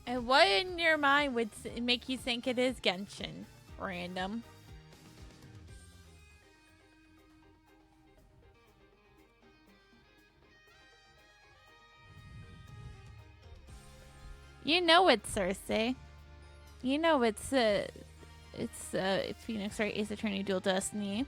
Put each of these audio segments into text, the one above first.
And what in your mind would make you think it is Genshin? Random. You know it's Cersei. You know it's Phoenix Wright Ace Attorney Dual Destiny.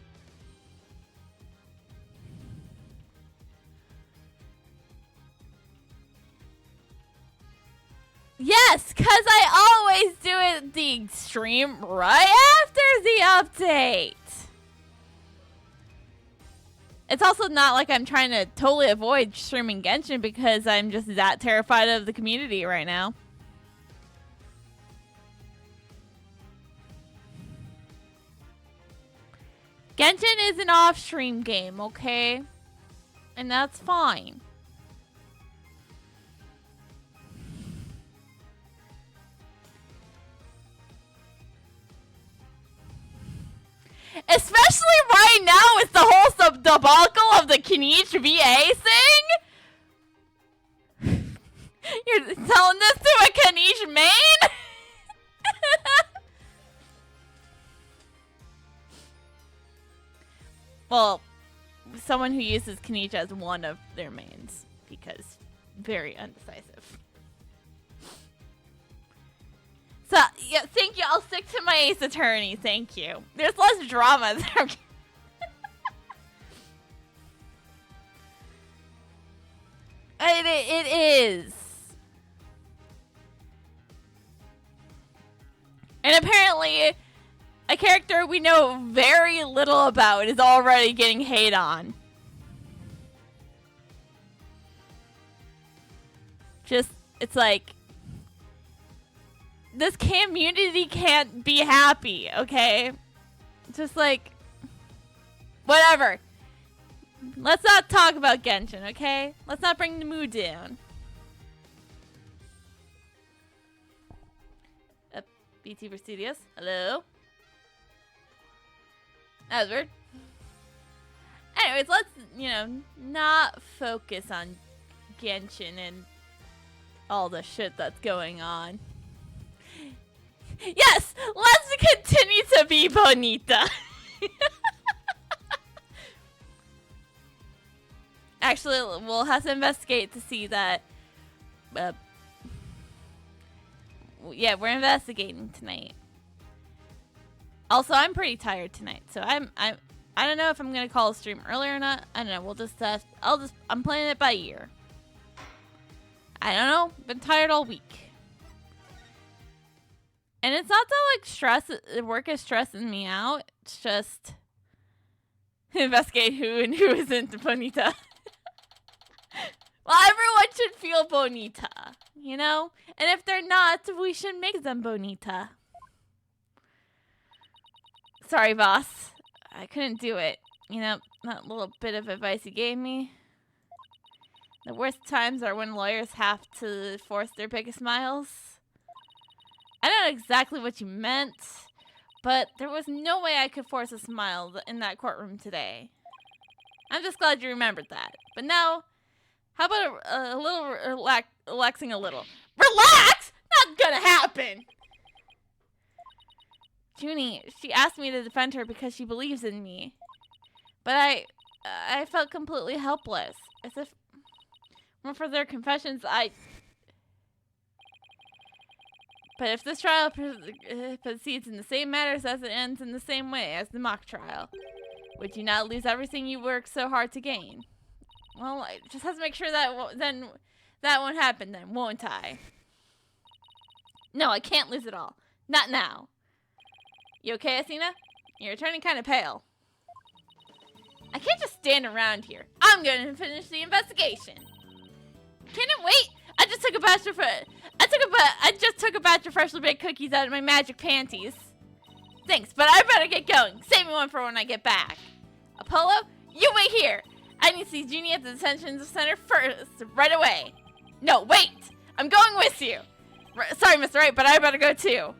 Yes, because I always do it the extreme right after the update. It's also not like I'm trying to totally avoid streaming Genshin because I'm just that terrified of the community right now. Genshin is an off-stream game, okay? And that's fine. Especially right now with the whole debacle of the Kenichi VA thing. You're telling this to a Kenichi main? Well, someone who uses Kenichi as one of their mains because very undecisive. So, yeah, thank you. I'll stick to my Ace Attorney. Thank you. There's less drama there. It is. And apparently, a character we know very little about is already getting hate on. Just, it's like, this community can't be happy, okay? Just like, whatever. Let's not talk about Genshin, okay? Let's not bring the mood down. BT for Studios. Hello? That was weird. Anyways, let's, not focus on Genshin and all the shit that's going on. Yes! Let's continue to be bonita! Actually, we'll have to investigate to see that. Yeah, we're investigating tonight. Also, I'm pretty tired tonight, so I don't know if I'm gonna call a stream early or not. I don't know. We'll just I'm playing it by ear. I don't know. Been tired all week. And it's not that like work is stressing me out. It's just investigate who and who isn't bonita. Well, everyone should feel bonita, you know? And if they're not, we should make them bonita. Sorry, boss. I couldn't do it. You know, that little bit of advice you gave me. The worst times are when lawyers have to force their biggest smiles. I don't know exactly what you meant, but there was no way I could force a smile in that courtroom today. I'm just glad you remembered that. But now, how about a little relaxing a little? Relax? Not gonna happen! Junie, she asked me to defend her because she believes in me. But I felt completely helpless. As if, well, for their confessions, But if this trial proceeds in the same matters as it ends in the same way as the mock trial, would you not lose everything you worked so hard to gain? Well, I just have to make sure that then that won't happen then, won't I? No, I can't lose it all. Not now. You okay, Athena? You're turning kind of pale. I can't just stand around here. I'm going to finish the investigation. Can it wait? I just took a batch of freshly baked cookies out of my magic panties. Thanks, but I better get going. Save me one for when I get back. Apollo, you wait here. I need to see Jeannie at the detention center first, right away. No, wait! I'm going with you. Sorry, Mr. Wright, but I better go too.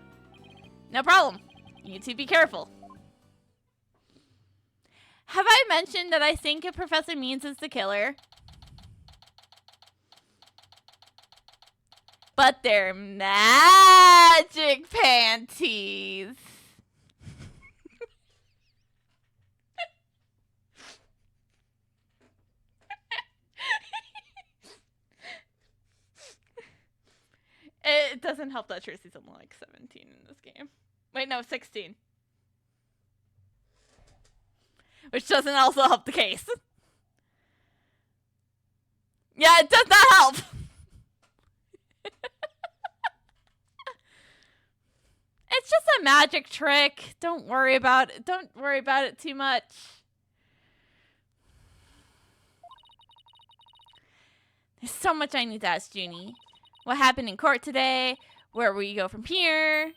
No problem. You two be careful. Have I mentioned that I think Professor Means is the killer? But they're magic panties. It doesn't help that Tracy's only like 17 in this game. Wait, no, 16. Which doesn't also help the case. Yeah, it does not help. It's just a magic trick. Don't worry about it. Don't worry about it too much. There's so much I need to ask Junie. What happened in court today? Where will you go from here?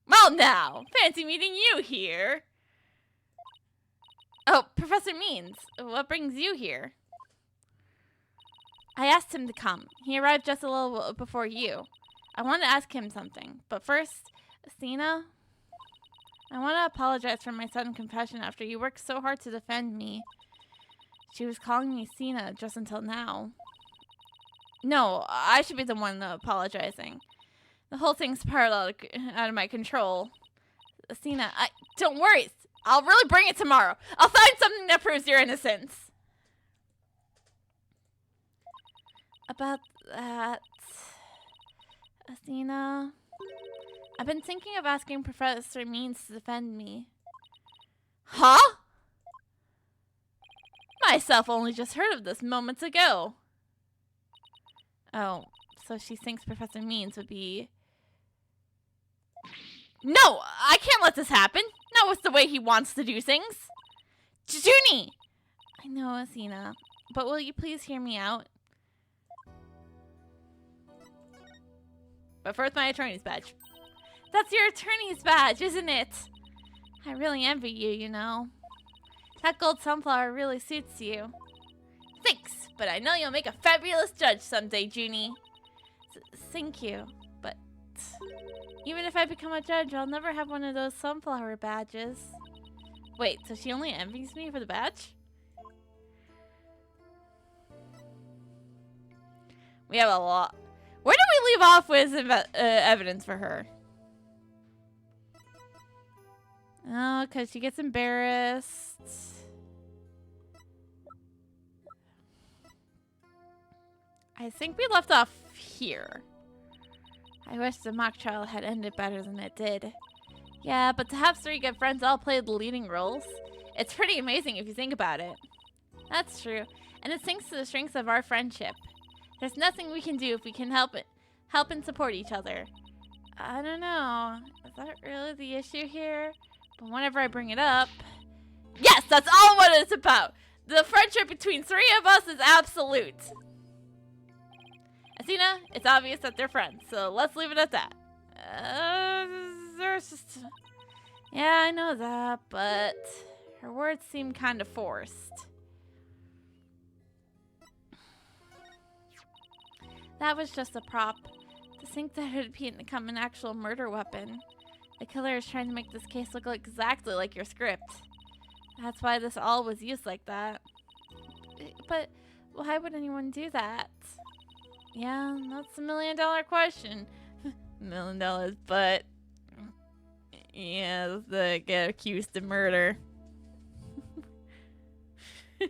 Well, now, fancy meeting you here. Oh, Professor Means, what brings you here? I asked him to come. He arrived just a little before you. I want to ask him something, but first, Athena, I want to apologize for my sudden confession after you worked so hard to defend me. She was calling me Sina just until now. No, I should be the one apologizing. The whole thing's parallel out of my control. Sina, don't worry. I'll really bring it tomorrow. I'll find something that proves your innocence. About that, Athena, I've been thinking of asking Professor Means to defend me. Huh? Myself only just heard of this moments ago. Oh, so she thinks Professor Means would be... No, I can't let this happen. Not with the way he wants to do things. Junie! I know, Athena, but will you please hear me out? But first, my attorney's badge. That's your attorney's badge, isn't it? I really envy you, you know. That gold sunflower really suits you. Thanks, but I know you'll make a fabulous judge someday, Junie. Thank you, but even if I become a judge, I'll never have one of those sunflower badges. Wait, so she only envies me for the badge? We have a lot. Where did we leave off with evidence for her? Oh, because she gets embarrassed. I think we left off here. I wish the mock trial had ended better than it did. Yeah, but to have 3 good friends all play the leading roles, it's pretty amazing if you think about it. That's true, and it's thanks to the strength of our friendship. There's nothing we can do if we can help and support each other. I don't know. Is that really the issue here? But whenever I bring it up... Yes, that's all what it's about! The friendship between 3 of us is absolute! Athena, it's obvious that they're friends, so let's leave it at that. There's just... Yeah, I know that, but... Her words seem kind of forced. That was just a prop. To think that it would become an actual murder weapon. The killer is trying to make this case look exactly like your script. That's why this all was used like that. But why would anyone do that? Yeah, that's a $1 million question. $1 million, but... Yeah, they get accused of murder. I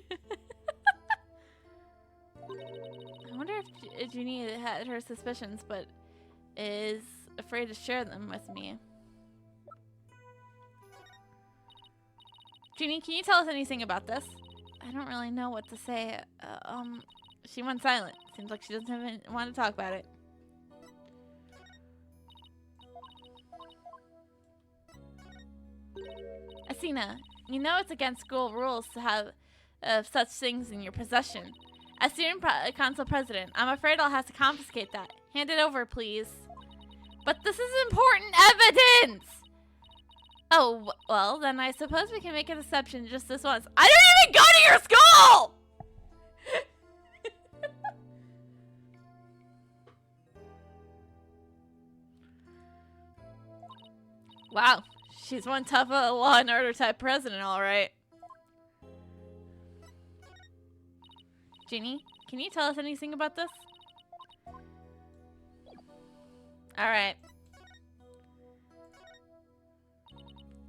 wonder if Junie had her suspicions, but is afraid to share them with me. Junie, can you tell us anything about this? I don't really know what to say. She went silent. Seems like she doesn't even want to talk about it. Athena, you know it's against school rules to have such things in your possession. As student council president, I'm afraid I'll have to confiscate that. Hand it over, please. But this is important evidence! Oh, well, then I suppose we can make an exception just this once. I don't even go to your school! Wow, she's one tough law and order type president, all right. Junie, can you tell us anything about this? Alright.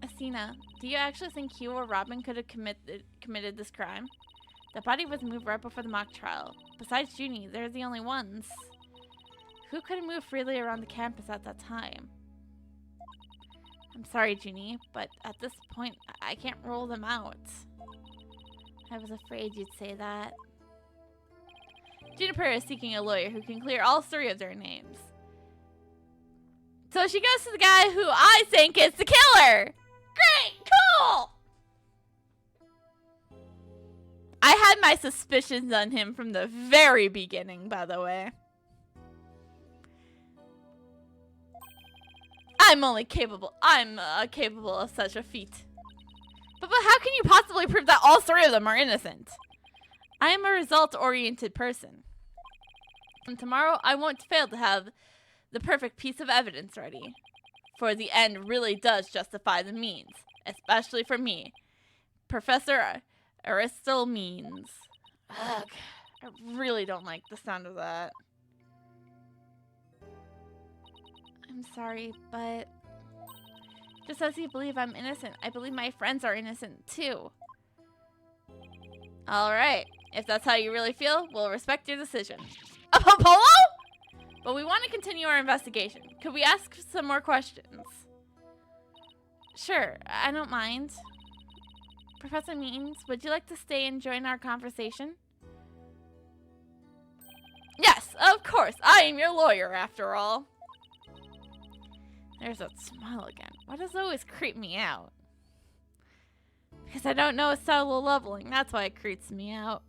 Asina, do you actually think you or Robin could have committed this crime? The body was moved right before the mock trial. Besides Junie, they're the only ones. Who could have moved freely around the campus at that time? I'm sorry, Junie, but at this point, I can't rule them out. I was afraid you'd say that. Juniper is seeking a lawyer who can clear all 3 of their names. So she goes to the guy who I think is the killer! Great! Cool! I had my suspicions on him from the very beginning, by the way. I'm capable of such a feat. But how can you possibly prove that all 3 of them are innocent? I am a result-oriented person. And tomorrow, I won't fail to have the perfect piece of evidence ready. For the end really does justify the means. Especially for me. Professor Aristal means. Ugh, I really don't like the sound of that. I'm sorry, but just as you believe I'm innocent, I believe my friends are innocent too. Alright, if that's how you really feel, we'll respect your decision. Apollo? But we want to continue our investigation. Could we ask some more questions? Sure, I don't mind. Professor Means, would you like to stay and join our conversation? Yes, of course. I am your lawyer, after all. There's that smile again. Why does it always creep me out? Because I don't know subtle leveling. That's why it creeps me out.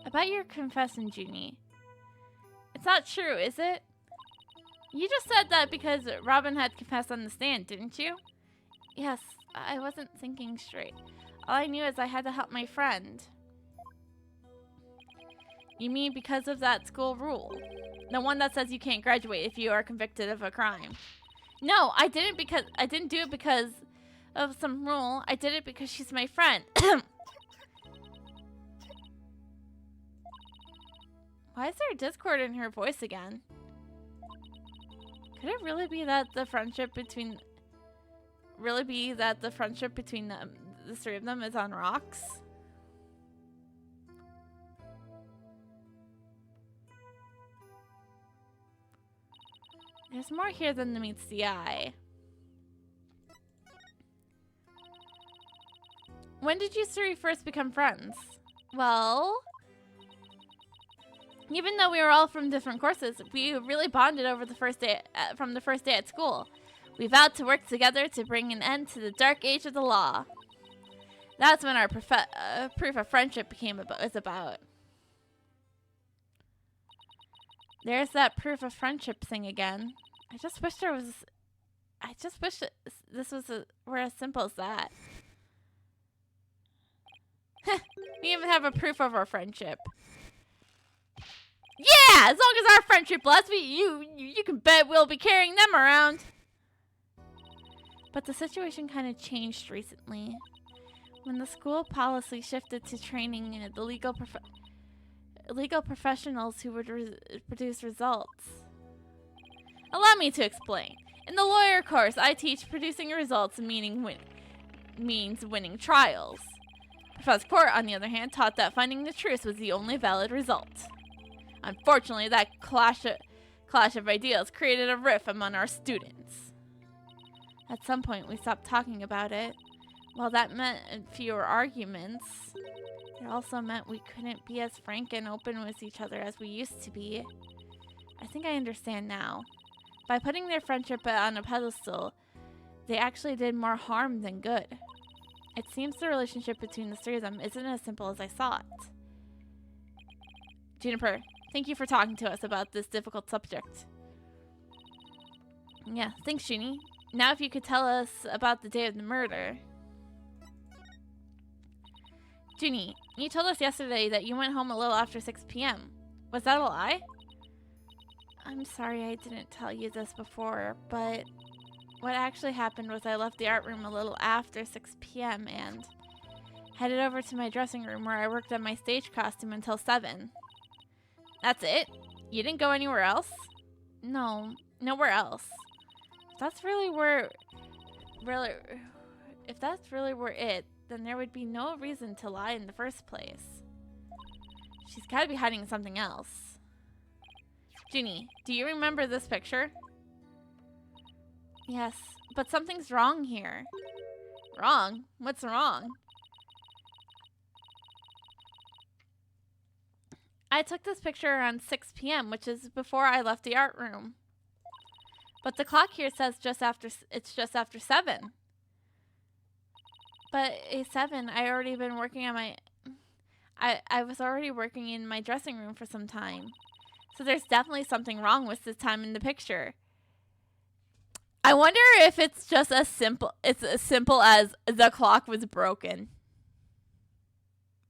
About your confession, Junie. It's not true, is it? You just said that because Robin had confessed on the stand, didn't you? Yes, I wasn't thinking straight. All I knew is I had to help my friend. You mean because of that school rule? The one that says you can't graduate if you are convicted of a crime. No, I didn't do it because of some rule. I did it because she's my friend. Why is there a discord in her voice again? Could it really be that the friendship between them, the 3 of them is on rocks? There's more here than meets the eye. When did you 3 first become friends? Well, even though we were all from different courses, we really bonded over the first day from the first day at school. We vowed to work together to bring an end to the dark age of the law. That's when our proof of friendship was about. There's that proof of friendship thing again. I just wish this were as simple as that. We even have a proof of our friendship. Yeah, as long as our friendship lasts, you can bet we'll be carrying them around. But the situation kind of changed recently. When the school policy shifted to training the legal professionals who would produce results. Allow me to explain. In the lawyer course, I teach producing results means winning trials. Professor Court, on the other hand, taught that finding the truth was the only valid result. Unfortunately, that clash of ideas created a rift among our students. At some point, we stopped talking about it. While that meant fewer arguments, it also meant we couldn't be as frank and open with each other as we used to be. I think I understand now. By putting their friendship on a pedestal, they actually did more harm than good. It seems the relationship between the 3 of them isn't as simple as I thought. Juniper, thank you for talking to us about this difficult subject. Yeah, thanks, Junie. Now if you could tell us about the day of the murder. Junie, you told us yesterday that you went home a little after 6 p.m. Was that a lie? I'm sorry I didn't tell you this before, but what actually happened was I left the art room a little after 6 p.m. and Headed over to my dressing room where I worked on my stage costume until 7. That's it? You didn't go anywhere else? No, nowhere else. If that's really where it, then there would be no reason to lie in the first place. She's gotta be hiding something else. Ginny, do you remember this picture? Yes, but something's wrong here. Wrong? What's wrong? I took this picture around 6 p.m., which is before I left the art room. But the clock here says it's just after 7. But at 7, I already been working on my... I was already working in my dressing room for some time. So there's definitely something wrong with this time in the picture. I wonder if it's just as simple as the clock was broken.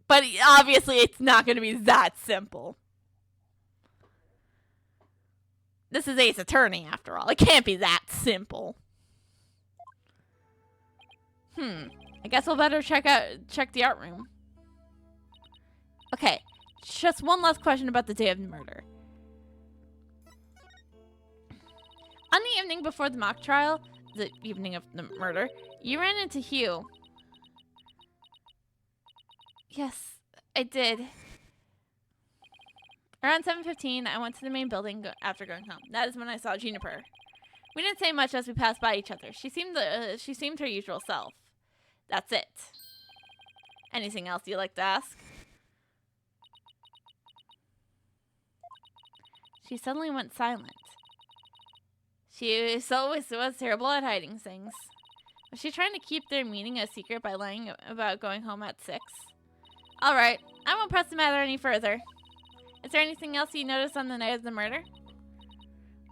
But obviously it's not going to be that simple. This is Ace Attorney after all. It can't be that simple. I guess we'll better check the art room. Okay, just one last question about the day of the murder. On the evening before the mock trial, the evening of the murder, you ran into Hugh. Yes, I did. Around 7:15, I went to the main building after going home. That is when I saw Juniper. We didn't say much as we passed by each other. She seemed her usual self. That's it. Anything else you'd like to ask? She suddenly went silent. She always was terrible at hiding things. Was she trying to keep their meeting a secret by lying about going home at 6? Alright, I won't press the matter any further. Is there anything else you noticed on the night of the murder?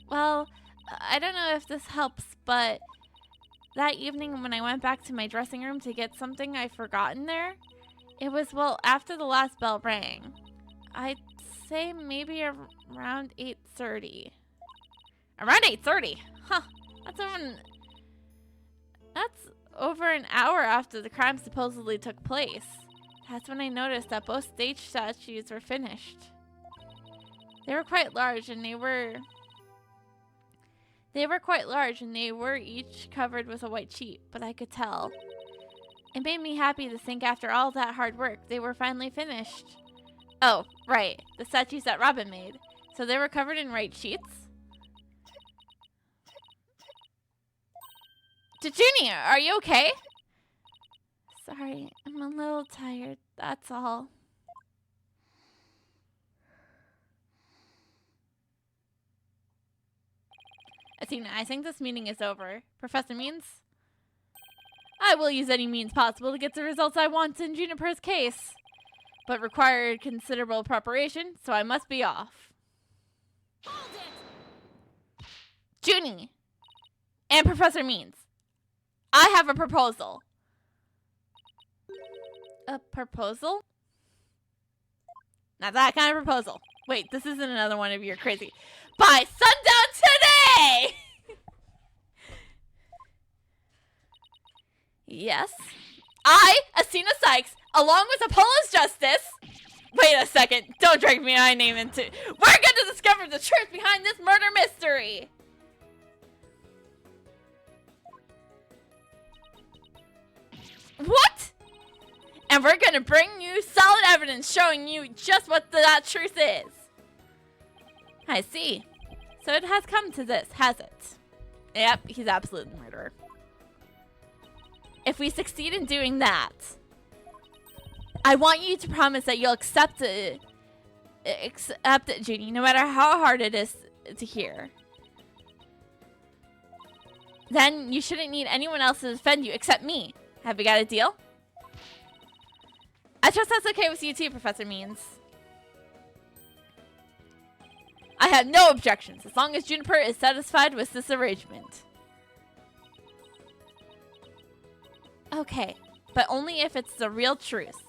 Well, I don't know if this helps, but that evening when I went back to my dressing room to get something I'd forgotten there, it was, well, after the last bell rang. I'd say maybe around 8:30. Around 8:30? Huh. That's over an hour after the crime supposedly took place. That's when I noticed that both stage statues were finished. They were quite large and they were each covered with a white sheet, but I could tell. It made me happy to think after all that hard work, they were finally finished. Oh, right, the statues that Robin made. So they were covered in white sheets? Junie, are you okay? Sorry, I'm a little tired, that's all. Athena, I think this meeting is over. Professor Means? I will use any means possible to get the results I want in Juniper's case, but required considerable preparation, so I must be off. Hold it! Junie and Professor Means, I have a proposal. A proposal? Not that kind of proposal. Wait, this isn't another one of your crazy... By sundown today! Yes. I, Athena Sykes, along with Apollo's Justice... Wait a second. Don't drag my name into... We're going to discover the truth behind this murder mystery! What? And we're going to bring you solid evidence showing you just what that truth is. I see. So it has come to this, has it? Yep, he's absolutely the murderer. If we succeed in doing that, I want you to promise that you'll accept it, Junie, no matter how hard it is to hear. Then you shouldn't need anyone else to defend you except me. Have we got a deal? I trust that's okay with you too, Professor Means. I have no objections, as long as Juniper is satisfied with this arrangement. Okay, but only if it's the real truth.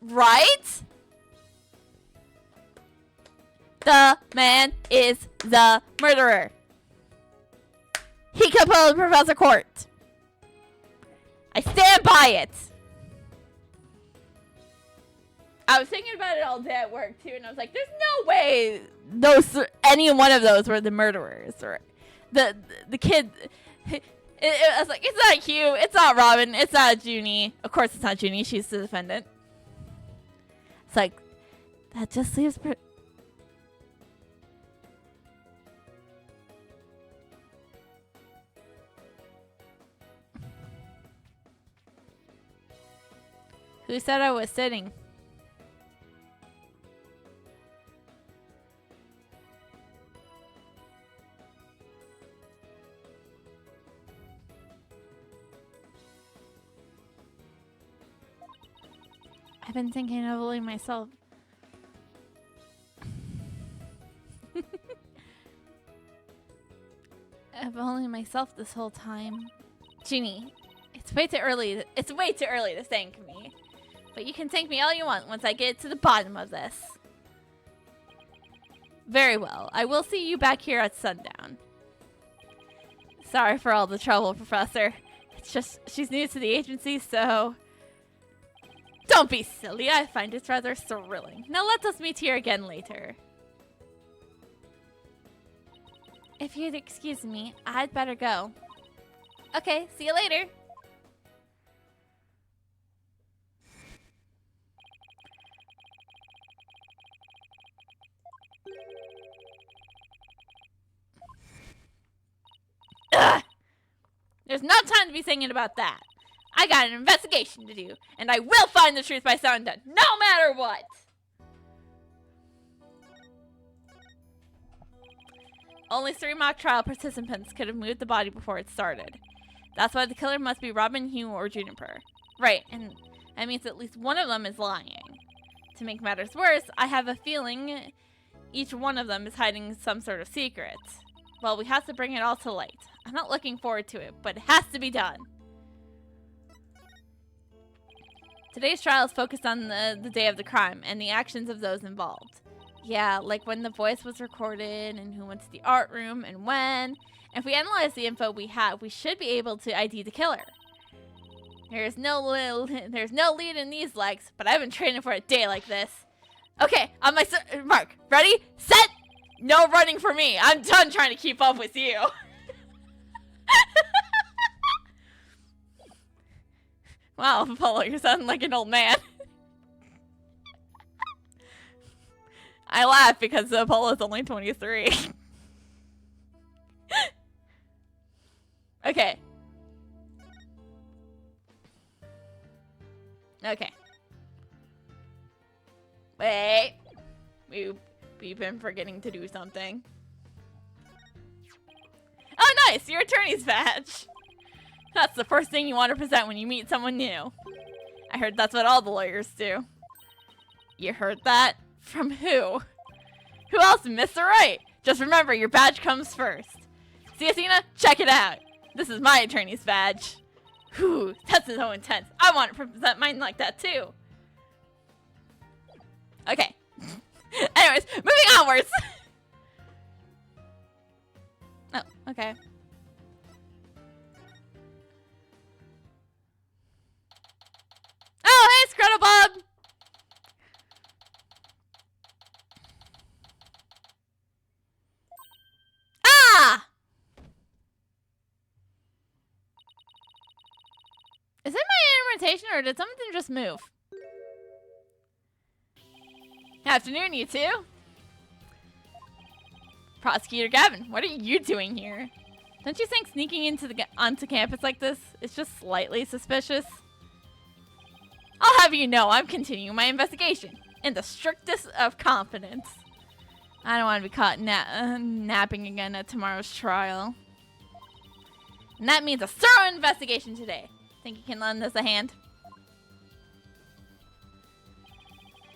Right? The man is the murderer. He compelled Professor Court. stand by it. I was thinking about it all day at work too, and I was like, "There's no way any one of those were the murderers or the kid." I was like, "It's not Hugh. It's not Robin. It's not Junie. Of course, it's not Junie. She's the defendant." It's like that just leaves. Who said I was sitting? I've been thinking of bullying myself. I've bullying myself this whole time. Junie, it's way too early. It's way too early to thank me. But you can thank me all you want once I get to the bottom of this. Very well. I will see you back here at sundown. Sorry for all the trouble, Professor. It's just she's new to the agency, so... Don't be silly. I find it rather thrilling. Now let us meet here again later. If you'd excuse me, I'd better go. Okay, see you later. Ugh! There's no time to be thinking about that. I got an investigation to do, and I will find the truth by sundown, no matter what! Only 3 mock trial participants could have moved the body before it started. That's why the killer must be Robin, Hugh, or Juniper. Right, and that means at least one of them is lying. To make matters worse, I have a feeling each one of them is hiding some sort of secret. Well, we have to bring it all to light. I'm not looking forward to it, but it has to be done. Today's trial is focused on the day of the crime and the actions of those involved. Yeah, like when the voice was recorded and who went to the art room and when. If we analyze the info we have, we should be able to ID the killer. There's no lead in these legs, but I've been training for a day like this. Okay, on my mark. Ready? Set! No running for me. I'm done trying to keep up with you. Wow, Apollo, you're sounding like an old man. I laugh because Apollo's only 23. Okay. Okay. Wait. We've been forgetting to do something. Oh, nice! Your attorney's badge. That's the first thing you want to present when you meet someone new. I heard that's what all the lawyers do. You heard that? From who? Who else, Mr. Wright? Just remember, your badge comes first. See, Athena? Check it out. This is my attorney's badge. Whew, that's so intense. I want to present mine like that, too. Okay. Anyways, moving onwards. Oh, okay. Oh, hey, Scruttlebub! Ah! Is it my invitation or did something just move? Afternoon, you two. Prosecutor Gavin, what are you doing here? Don't you think sneaking onto campus like this is just slightly suspicious? I'll have you know I'm continuing my investigation in the strictest of confidence. I don't want to be caught napping again at tomorrow's trial. And that means a thorough investigation today. Think you can lend us a hand?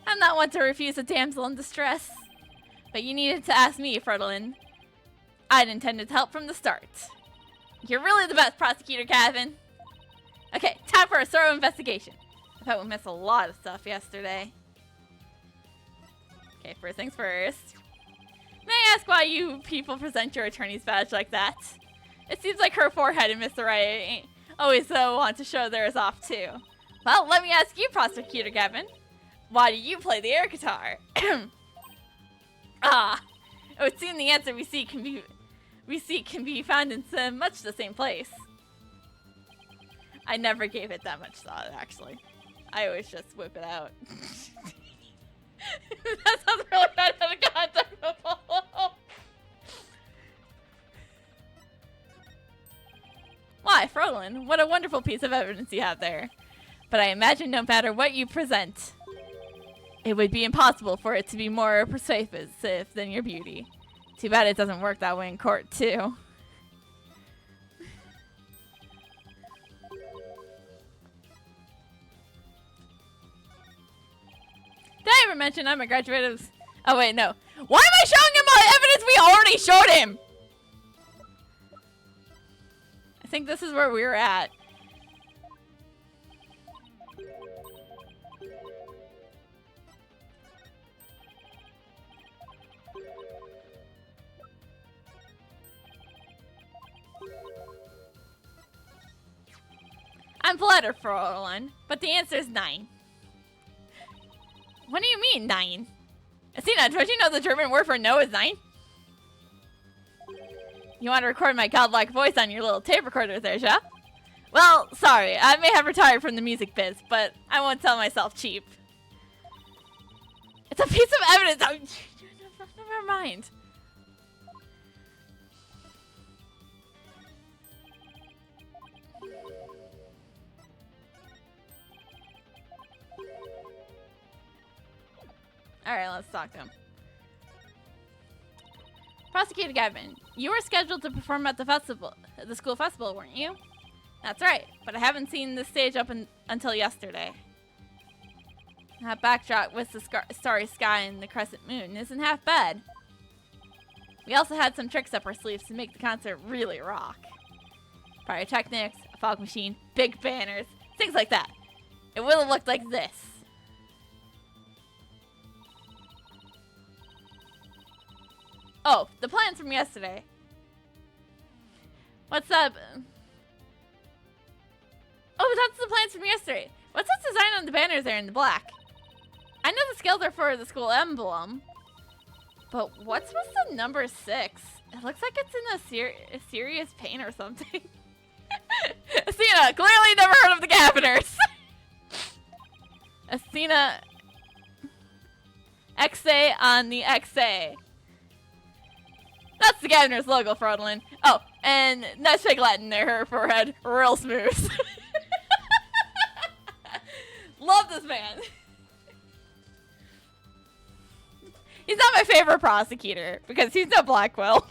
I'm not one to refuse a damsel in distress. But you needed to ask me, Fredolin. I'd intended to help from the start. You're really the best, Prosecutor Gavin. Okay, time for a thorough investigation. I thought we missed a lot of stuff yesterday. Okay, first things first. May I ask why you people present your attorney's badge like that? It seems like her forehead and Mr. Wright Always want to show theirs off too. Well, let me ask you, Prosecutor Gavin. Why do you play the air guitar? Ah, it would seem the answer we seek can be found in much the same place. I never gave it that much thought, actually. I always just whip it out. That sounds really bad out of context. Why, Frolin, what a wonderful piece of evidence you have there. But I imagine no matter what you present, it would be impossible for it to be more persuasive than your beauty. Too bad it doesn't work that way in court, too. Did I ever mention I'm a graduate of... Oh, wait, no. Why am I showing him all evidence we already showed him? I think this is where we were at. I'm flattered, Fräulein, but the answer is 9. What do you mean, 9? Athena, don't you know the German word for no is 9? You want to record my godlike voice on your little tape recorder there, yeah? Well, sorry, I may have retired from the music biz, but I won't sell myself cheap. It's a piece of evidence. Never mind. Alright, let's talk to him. Prosecutor Gavin, you were scheduled to perform at the school festival, weren't you? That's right, but I haven't seen the stage up until yesterday. That backdrop with the starry sky and the crescent moon isn't half bad. We also had some tricks up our sleeves to make the concert really rock. Pyrotechnics, a fog machine, big banners, things like that. It would have looked like this. Oh, the plans from yesterday. What's up? Oh, that's the plans from yesterday. What's this design on the banners there in the black? I know the scales are for the school emblem, but what's with the number 6? It looks like it's in a serious pain or something. Athena, clearly never heard of the Governors. Athena, XA on the XA. That's the Governor's logo, Fräulein. Oh, and nice fake Latin there, her forehead. Real smooth. Love this man. He's not my favorite prosecutor, because he's no Blackwell.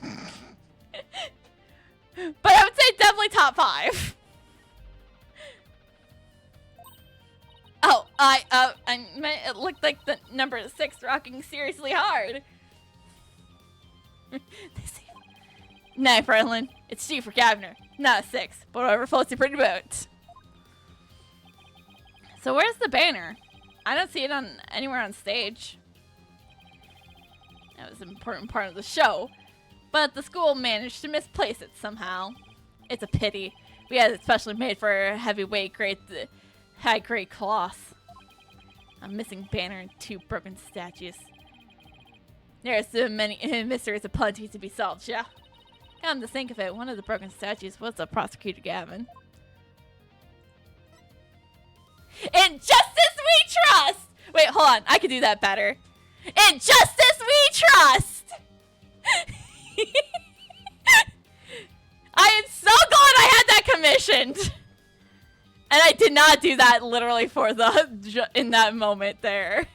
But I would say definitely top 5. Oh, I meant it looked like the number 6 rocking seriously hard. No, Fräulein, it's G for Governor, not a 6, but whatever floats your pretty boat. So where's the banner? I don't see it on anywhere on stage. That was an important part of the show, but the school managed to misplace it somehow. It's a pity. We had it specially made for heavyweight high-grade cloth. A missing banner and 2 broken statues. There's so many mysteries aplenty to be solved, yeah. Come to think of it, one of the broken statues was a Prosecutor Gavin. In justice we trust! Wait, hold on. I could do that better. In justice we trust! I am so glad I had that commissioned! And I did not do that literally for the in that moment there.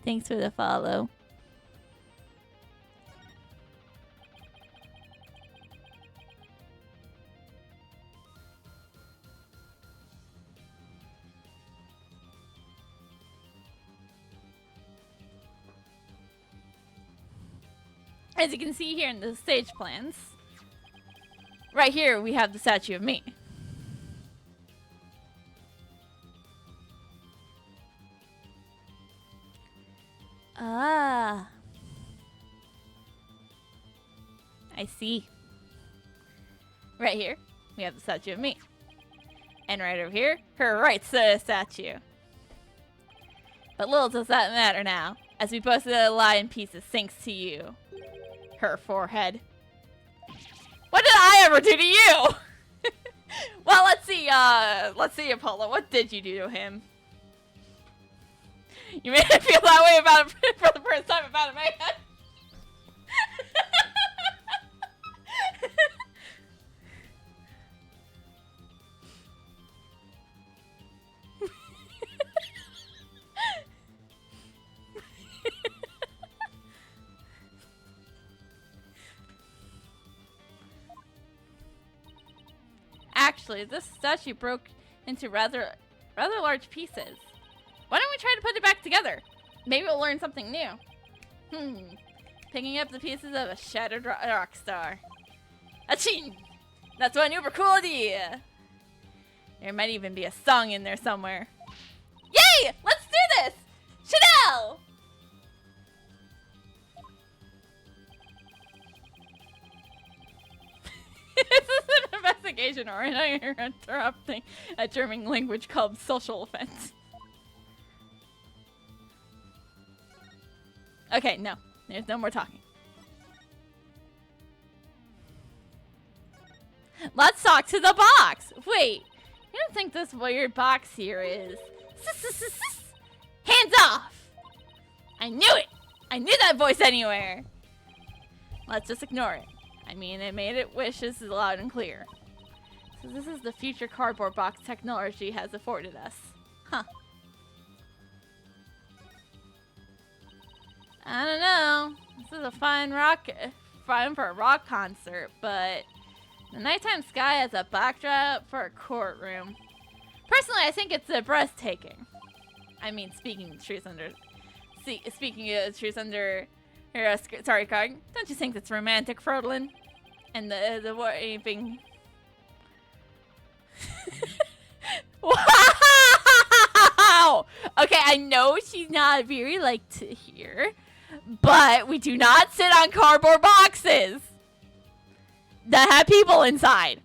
Thanks for the follow. As you can see here in the stage plans, right here we have the statue of me. Ah. I see. Right here, we have the statue of me. And right over here, her right statue. But little does that matter now, as we both lie in pieces thanks to you. Her forehead. What did I ever do to you? Well, let's see, Apollo. What did you do to him? You made me feel that way about it for the first time about a man. Actually, this statue broke into rather large pieces. Why don't we try to put it back together? Maybe we'll learn something new. Picking up the pieces of a shattered rock star. Aching! That's one uber cool idea! There might even be a song in there somewhere. Yay! Let's do this! Chanel! This is an investigation, or you're interrupting a German language called social offense. Okay, no. There's no more talking. Let's talk to the box! Wait, you don't think this weird box here is... Hands off! I knew it! I knew that voice anywhere! Let's just ignore it. I mean, it made it wishes loud and clear. So this is the future cardboard box technology has afforded us. Huh. I don't know. This is a fine for a rock concert, but the nighttime sky has a backdrop for a courtroom. Personally, I think it's breathtaking. I mean, speaking of truth under here, sorry, Cog. Don't you think it's romantic, Frodlin? And the waving. Wow! Okay, I know she's not very like to hear, but we do not sit on cardboard boxes that have people inside.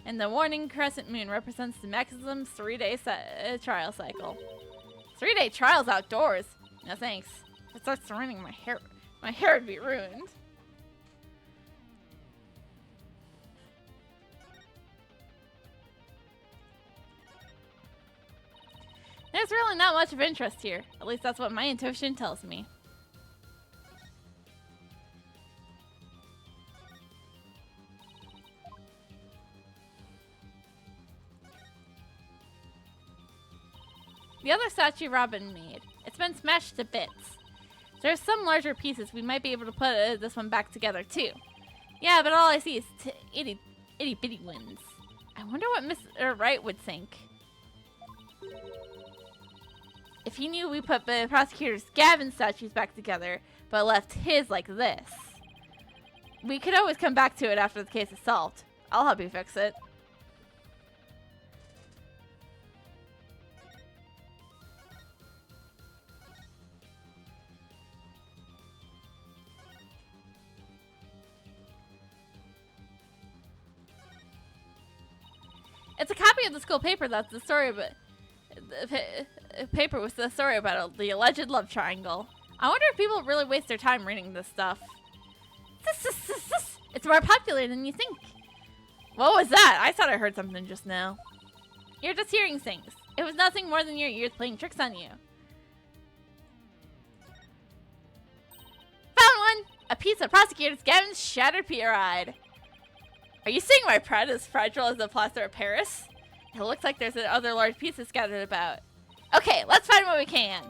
And the warning crescent moon represents the maximum 3-day trial cycle. 3-day trials outdoors? No thanks. If it starts raining, my hair would be ruined. There's really not much of interest here. At least that's what my intuition tells me. The other statue Robin made. It's been smashed to bits. There's some larger pieces. We might be able to put this one back together too. Yeah, but all I see is itty bitty ones. I wonder what Mr. Wright would think. If he knew we put the prosecutor's Gavin statues back together, but left his like this. We could always come back to it after the case is solved. I'll help you fix it. It's a copy of the school paper that's the story about the paper with the story about the alleged love triangle. I wonder if people really waste their time reading this stuff. It's more popular than you think. What was that? I thought I heard something just now. You're just hearing things. It was nothing more than your ears playing tricks on you. Found one! A piece of prosecutor's Gavin's shattered pride. Are you saying my pride is fragile as the plaster of Paris? It looks like there's other large pieces scattered about. Okay, let's find what we can.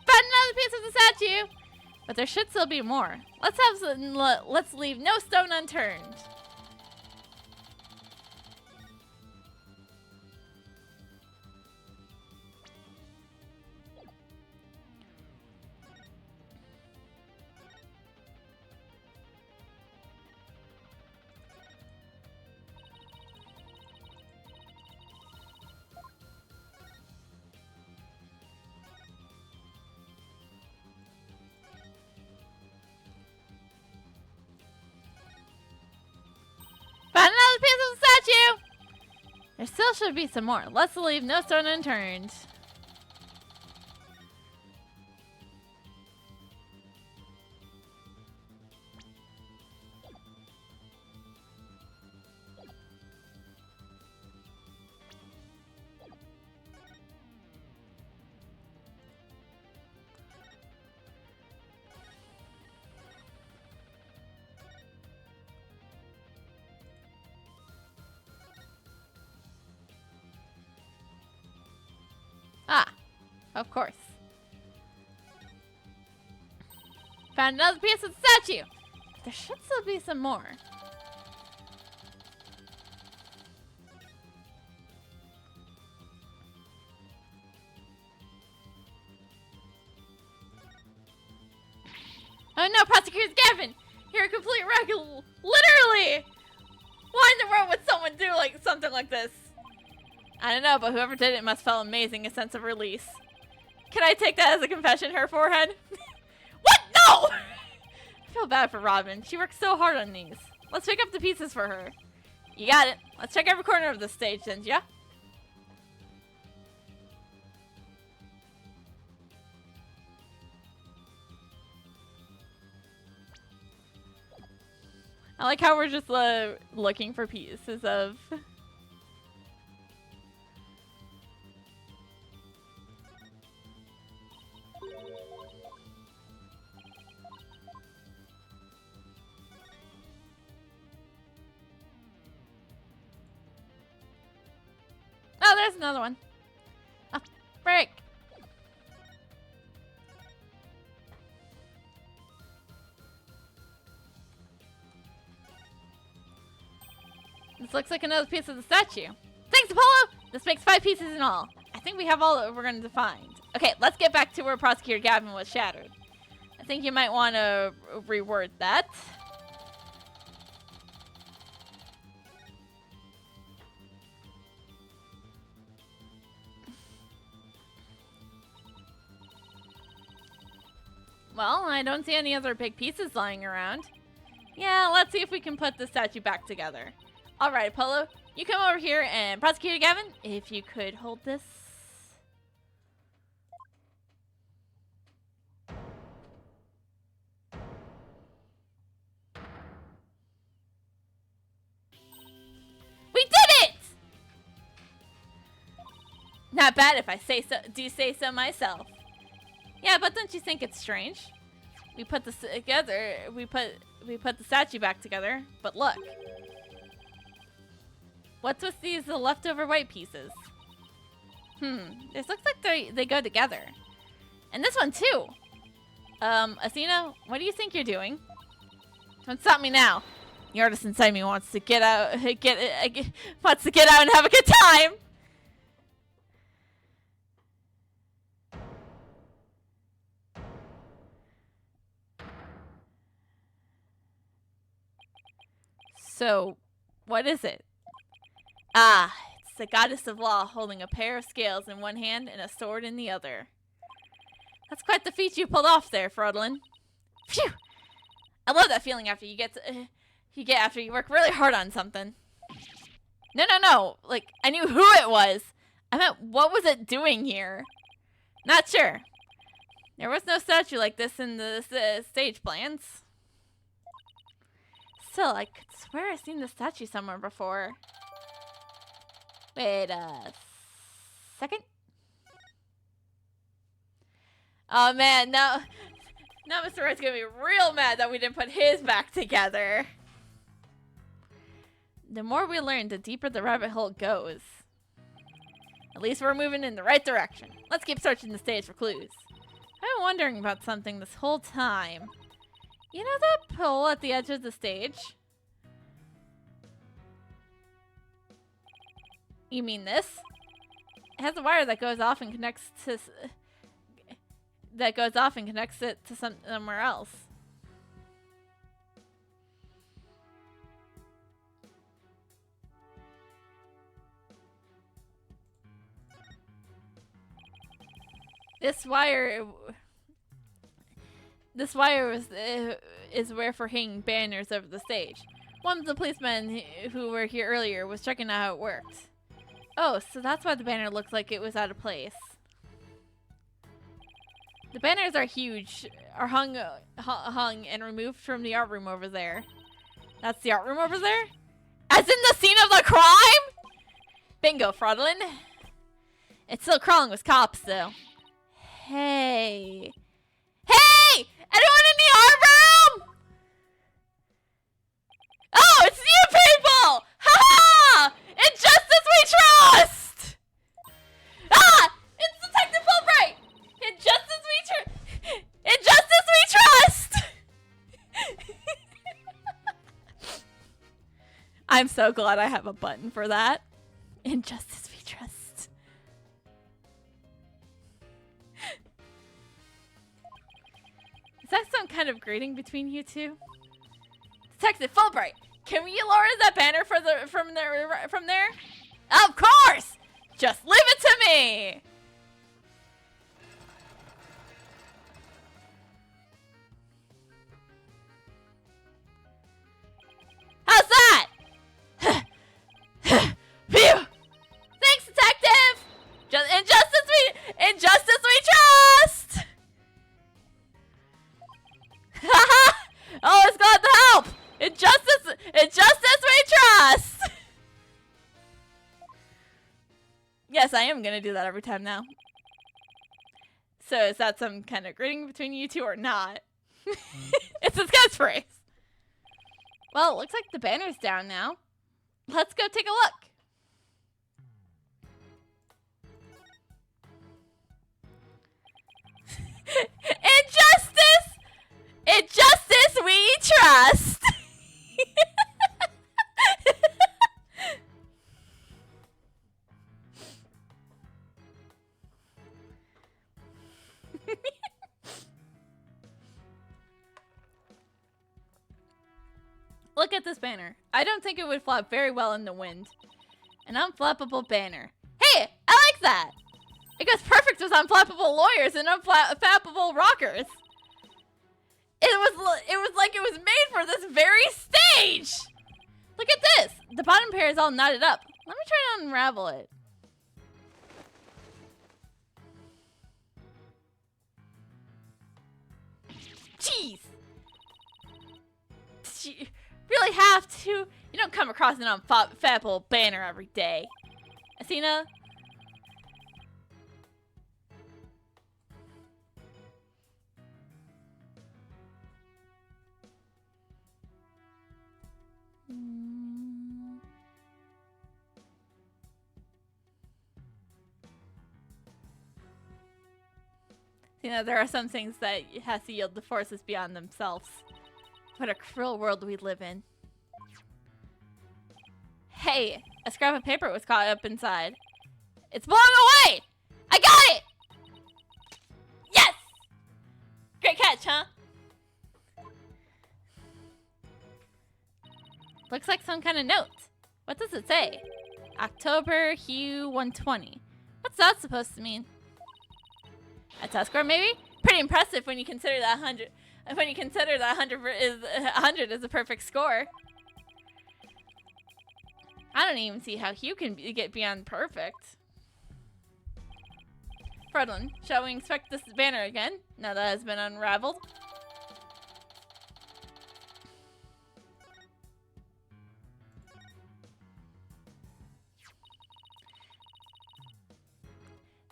Found another piece of the statue! But there should still be more. Let's leave no stone unturned. There still should be some more. Let's leave no stone unturned. Ah, of course. Found another piece of the statue. There should still be some more. Oh no, Prosecutor Gavin! You're a complete wreck. Literally! Why in the world would someone do something like this? I don't know, but whoever did it must feel amazing, a sense of release. Can I take that as a confession, her forehead? What? No! I feel bad for Robin. She worked so hard on these. Let's pick up the pieces for her. You got it. Let's check every corner of the stage then, yeah? I like how we're just looking for pieces of... Oh, there's another one. Oh, break. This looks like another piece of the statue. Thanks, Apollo! This makes 5 pieces in all. I think we have all that we're going to find. Okay, let's get back to where Prosecutor Gavin was shattered. I think you might want to reword that. Well, I don't see any other big pieces lying around. Yeah, let's see if we can put the statue back together. Alright, Apollo, you come over here, and Prosecutor Gavin, if you could hold this. We did it! Not bad if I say so myself. Yeah, but don't you think it's strange? We put this together, we put the statue back together, but look. What's with these leftover white pieces? This looks like they go together. And this one too. Athena, what do you think you're doing? Don't stop me now. The artist inside me wants to get out, wants to get out and have a good time. So, what is it? Ah, it's the goddess of law holding a pair of scales in one hand and a sword in the other. That's quite the feat you pulled off there, Frodlin. Phew! I love that feeling after you get after you work really hard on something. No. Like, I knew who it was. I meant, what was it doing here? Not sure. There was no statue like this in the stage plans. Still, I could swear I've seen the statue somewhere before. Wait a second. Oh man, now Mr. Wright's gonna be real mad that we didn't put his back together. The more we learn, the deeper the rabbit hole goes. At least we're moving in the right direction. Let's keep searching the stage for clues. I've been wondering about something this whole time. You know that pole at the edge of the stage? You mean this? It has a wire that goes off and connects to... it to somewhere else. This wire is where for hanging banners over the stage. One of the policemen who were here earlier was checking out how it worked. Oh, so that's why the banner looked like it was out of place. The banners are huge, are hung and removed from the art room over there. That's the art room over there? As in the scene of the crime? Bingo, Fraudlin. It's still crawling with cops, though. Hey. Hey! Anyone in the art room? Oh, it's you people! Ha-ha! In justice we trust! Ah! It's Detective Fulbright! In justice we trust! In justice we trust! I'm so glad I have a button for that. In justice we trust. Is that some kind of greeting between you two? Detective Fulbright, can we lower that banner from there? Of course! Just leave it to me! How's that? Phew! Thanks, Detective! In justice we trust! Haha! Always glad to help! In justice we trust! Yes, I am gonna do that every time now. So is that some kind of greeting between you two or not? It's his catchphrase. Well, it looks like the banner's down now. Let's go take a look. In justice we trust. Look at this banner. I don't think it would flap very well in the wind. An unflappable banner. Hey, I like that. It goes perfect with unflappable lawyers and unflappable rockers. It was like it was made for this very stage. Look at this. The bottom pair is all knotted up. Let me try to unravel it. Jeez. You really have to. You don't come across an unflappable banner every day. Athena? You know, there are some things that has to yield to forces beyond themselves. What a cruel world we live in. Hey, a scrap of paper was caught up inside. It's blowing away! I got it! Yes! Great catch, huh? Looks like some kind of note. What does it say? October Hue 120. What's that supposed to mean? A test score, maybe? Pretty impressive when you consider that 100. When you consider that 100 is a perfect score. I don't even see how Hugh can get beyond perfect. Fredlin, shall we inspect this banner again? Now that it has been unraveled.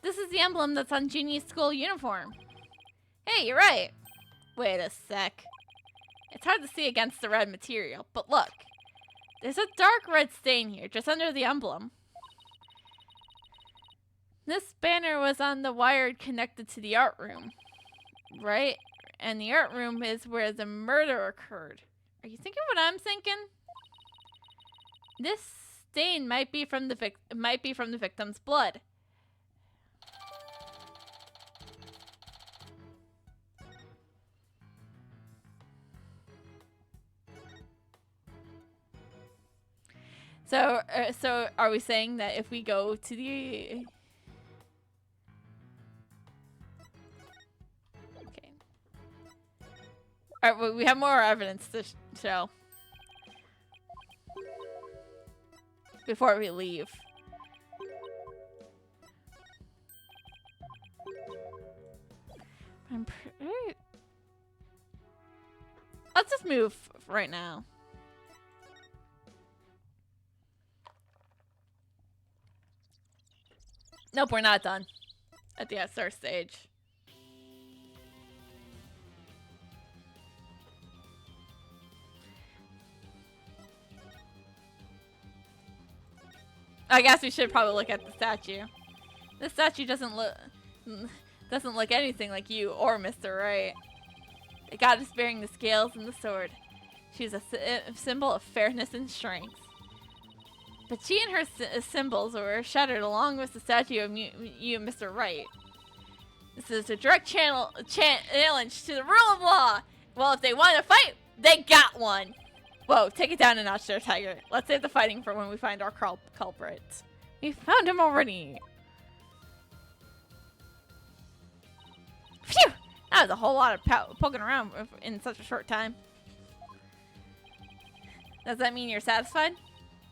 This is the emblem that's on Genie's school uniform. Hey, you're right. Wait a sec. It's hard to see against the red material, but look. There's a dark red stain here, just under the emblem. This banner was on the wire connected to the art room, right? And the art room is where the murder occurred. Are you thinking what I'm thinking? This stain might be from the victim's blood. So are we saying that if we go to the... Okay. Alright, well, we have more evidence to show. Before we leave. Let's just move right now. Nope, we're not done at the SR stage. I guess we should probably look at the statue. This statue doesn't look anything like you or Mr. Wright. The goddess bearing the scales and the sword. She's a symbol of fairness and strength. But she and her symbols were shattered along with the statue of you and Mr. Wright. This is a direct challenge to the rule of law. Well, if they want to fight, they got one. Whoa, take it down a notch there, Tiger. Let's save the fighting for when we find our culprit. We found him already. Phew! That was a whole lot of poking around in such a short time. Does that mean you're satisfied?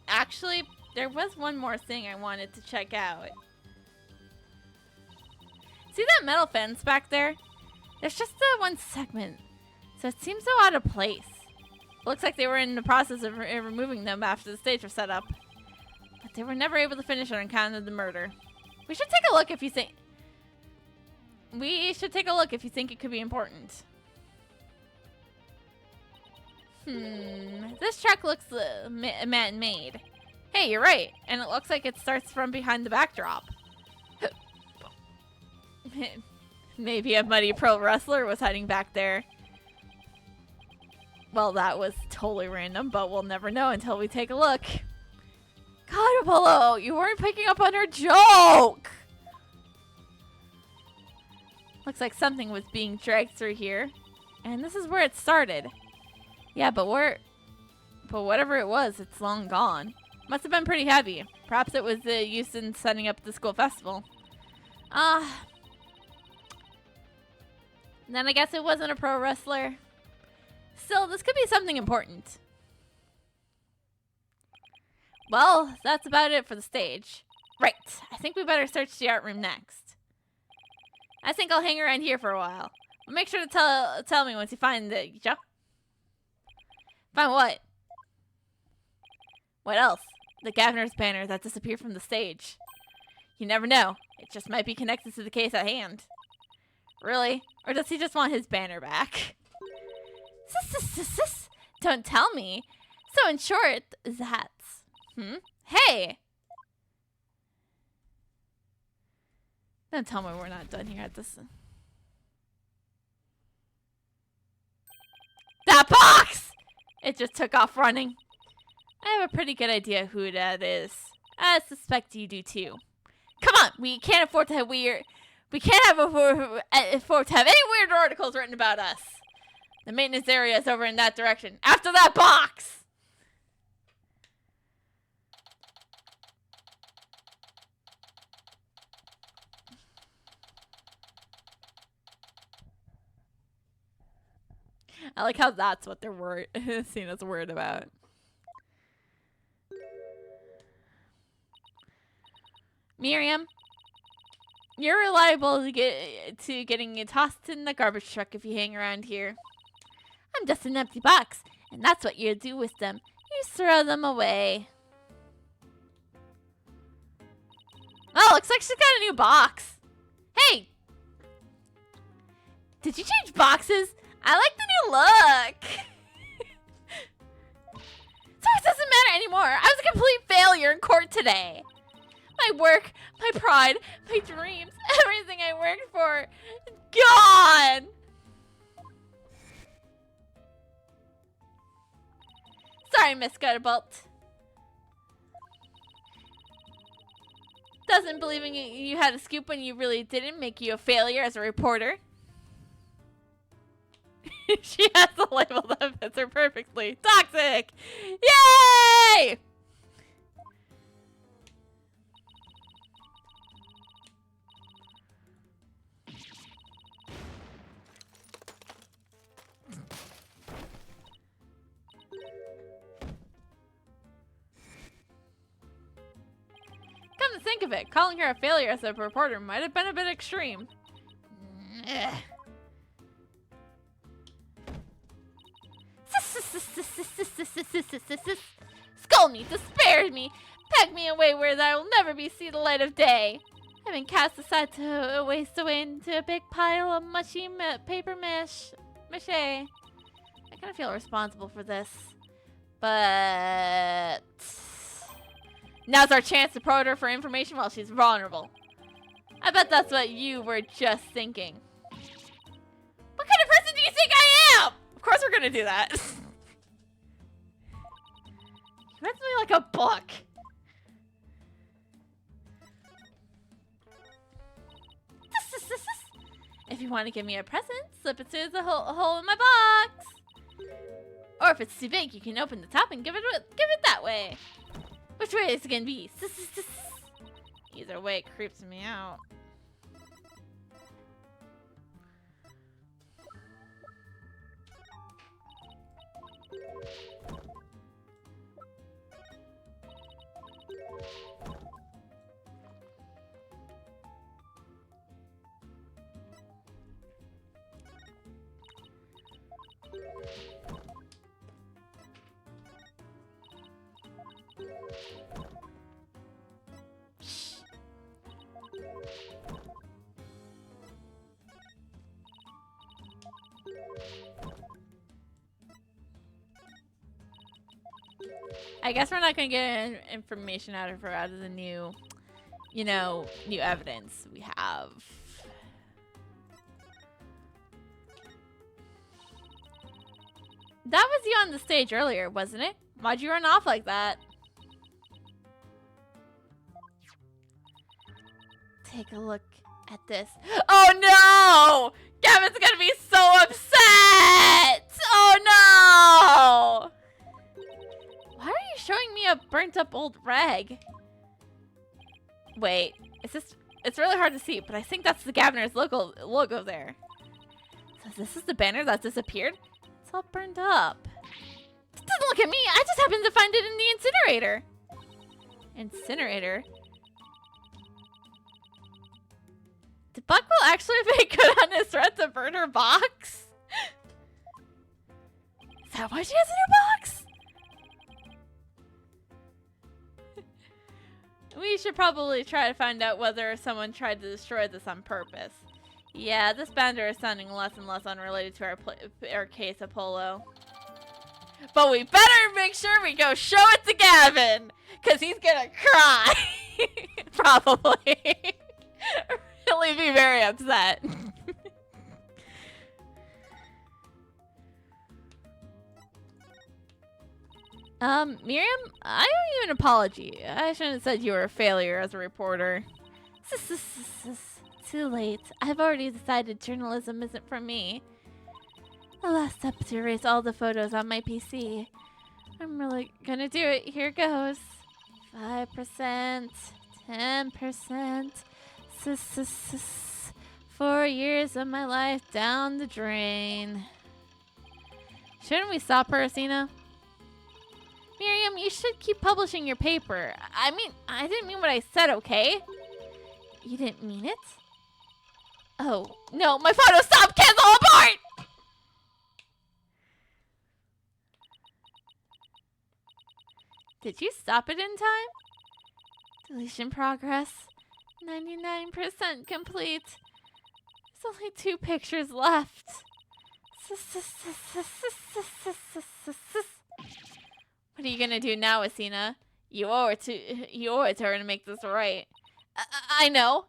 Actually, there was one more thing I wanted to check out. See that metal fence back there? There's just that one segment, so it seems so out of place. Looks like they were in the process of removing them after the stage was set up. But they were never able to finish on account of the murder. We should take a look if you think... it could be important. This track looks man-made. Hey, you're right. And it looks like it starts from behind the backdrop. Maybe a muddy pro wrestler was hiding back there. Well, that was totally random, but we'll never know until we take a look. God, Apollo, you weren't picking up on her joke! Looks like something was being dragged through here. And this is where it started. Yeah, but whatever it was, it's long gone. Must have been pretty heavy. Perhaps it was used in setting up the school festival. Then I guess it wasn't a pro wrestler. Still, this could be something important. Well, that's about it for the stage. Right, I think we better search the art room next. I think I'll hang around here for a while. But make sure to tell me once you find the... Find what? What else? The governor's banner that disappeared from the stage. You never know. It just might be connected to the case at hand. Really? Or does he just want his banner back? Don't tell me. So in short, that's... Hey! Don't tell me we're not done here at this... That box! It just took off running. I have a pretty good idea who that is. I suspect you do too. Come on, we can't afford to have afford to have any weird articles written about us. The maintenance area is over in that direction. After that box! I like how that's what they're seen as worried about. Miriam, you're reliable to getting tossed in the garbage truck if you hang around here. I'm just an empty box, and that's what you do with them. You throw them away. Oh, looks like she's got a new box. Hey! Did you change boxes? I like the new look. So it doesn't matter anymore. I was a complete failure in court today. My work, my pride, my dreams, everything I worked for, gone. Sorry, Miss Gutterbolt. Doesn't believing you had a scoop when you really didn't make you a failure as a reporter. She has a label that fits her perfectly. Toxic! Yay! Come to think of it, calling her a failure as a reporter might have been a bit extreme. me, despair me, pack me away where I will never be see the light of day. I've been cast aside to waste away into a big pile of mushy paper mache. I kind of feel responsible for this. But now's our chance to probe her for information while she's vulnerable. I bet that's what you were just thinking. What kind of person do you think I am? Of course we're gonna do that. You read me like a book. If you want to give me a present, slip it through the hole in my box. Or if it's too big, you can open the top and give it that way. Which way is it gonna be? Either way, it creeps me out. I guess we're not gonna get information out of her out of the new, new evidence we have. That was you on the stage earlier, wasn't it? Why'd you run off like that? Take a look at this. Oh no! Gavin's gonna be so upset! Oh no! Why are you showing me a burnt up old rag? Wait, it's really hard to see, but I think that's the Gaviner's logo there. So this is the banner that disappeared? It's all burned up. Don't look at me, I just happened to find it in the incinerator. Incinerator? Did Buckwell actually make good on his threat to burn her box? Is that why she has a new box? We should probably try to find out whether someone tried to destroy this on purpose. Yeah, this banner is sounding less and less unrelated to our case, Apollo. But we better make sure we go show it to Gavin, because he's gonna cry. Probably. Really be very upset. Miriam, I owe you an apology. I shouldn't have said you were a failure as a reporter. Too late. I've already decided journalism isn't for me. The last step is to erase all the photos on my PC. I'm really gonna do it. Here goes. 5%, 10%. 4 years of my life down the drain. Shouldn't we stop her, Asina? Miriam, you should keep publishing your paper. I didn't mean what I said, okay? You didn't mean it? Oh, no, my photo stopped! Cancel apart! Did you stop it in time? Deletion progress. 99% complete. There's only 2 pictures left. What are you gonna do now, Asina? You owe it to her to make this right. I know.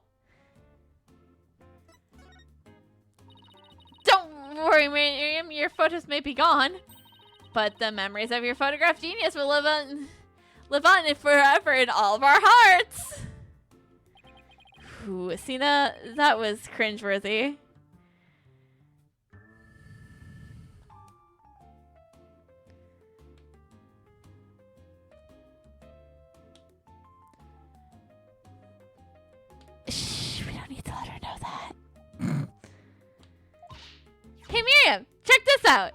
Don't worry, Miriam. Your photos may be gone, but the memories of your photograph genius will live on it forever in all of our hearts. Ooh, Asina, that was cringeworthy. Shh, we don't need to let her know that. Hey Miriam, check this out.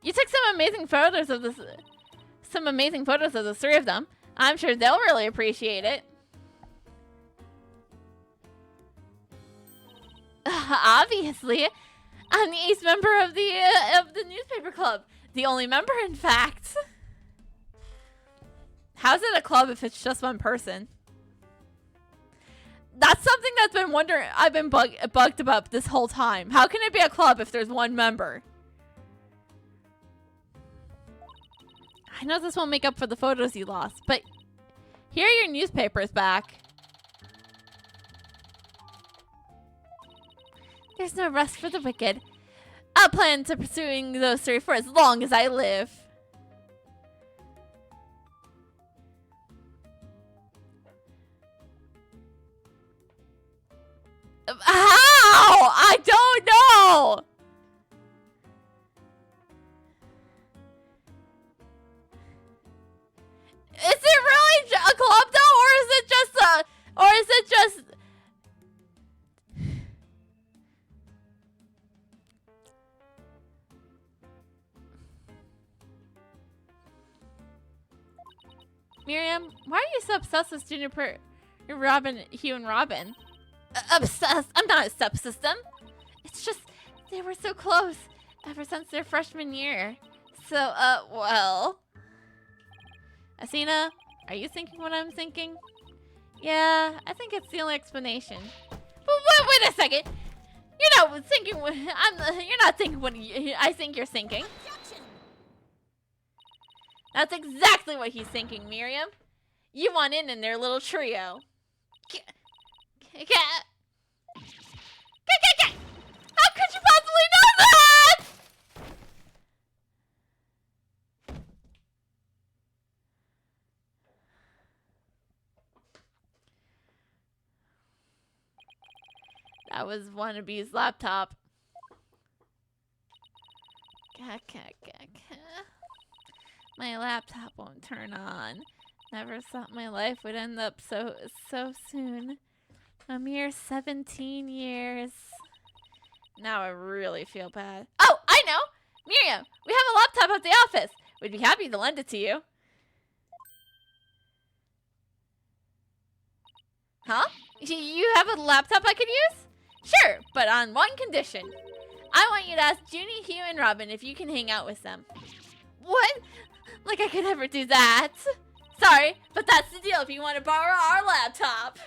You took some amazing photos of the 3 of them. I'm sure they'll really appreciate it. Obviously, I'm the ace member of the newspaper club. The only member, in fact. How's it a club if it's just one person? That's something that's been I've been bugged about this whole time. How can it be a club if there's one member? I know this won't make up for the photos you lost, but here are your newspapers back. There's no rest for the wicked. I'll plan to pursuing those three for as long as I live. How? I don't know. Is it really a club though, or is it just Miriam, why are you so obsessed with Juniper, Hugh and Robin? Obsessed? I'm not a subsystem. It's just, they were so close ever since their freshman year. So, well. Athena, are you thinking what I'm thinking? Yeah, I think it's the only explanation. But wait a second. You're not thinking what you're not thinking what I think you're thinking. That's exactly what he's thinking, Miriam. You want in their little trio. How could you possibly know that? That was Wannabe's laptop. My laptop won't turn on. Never thought my life would end up so soon. A mere 17 years. Now I really feel bad. Oh, I know! Miriam, we have a laptop at the office. We'd be happy to lend it to you. Huh? You have a laptop I could use? Sure, but on one condition. I want you to ask Junie, Hugh, and Robin if you can hang out with them. What? Like I could ever do that. Sorry, but that's the deal if you want to borrow our laptop.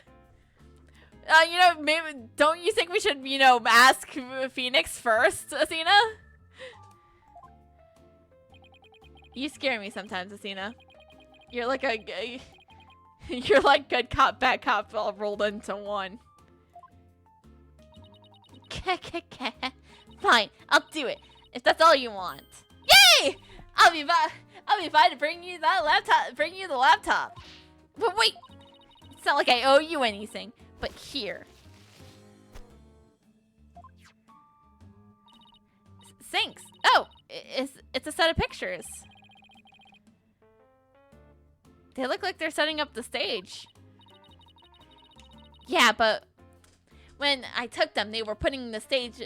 You know, maybe, don't you think we should, you know, ask Phoenix first, Athena? You scare me sometimes, Athena. You're like you're like good cop, bad cop all rolled into one. Fine, I'll do it. If that's all you want. Yay! I'll be fine to bring you that laptop. Bring you the laptop. But wait, it's not like I owe you anything. But here. Thanks. Oh, it's a set of pictures. They look like they're setting up the stage. Yeah, but when I took them, they were putting the stage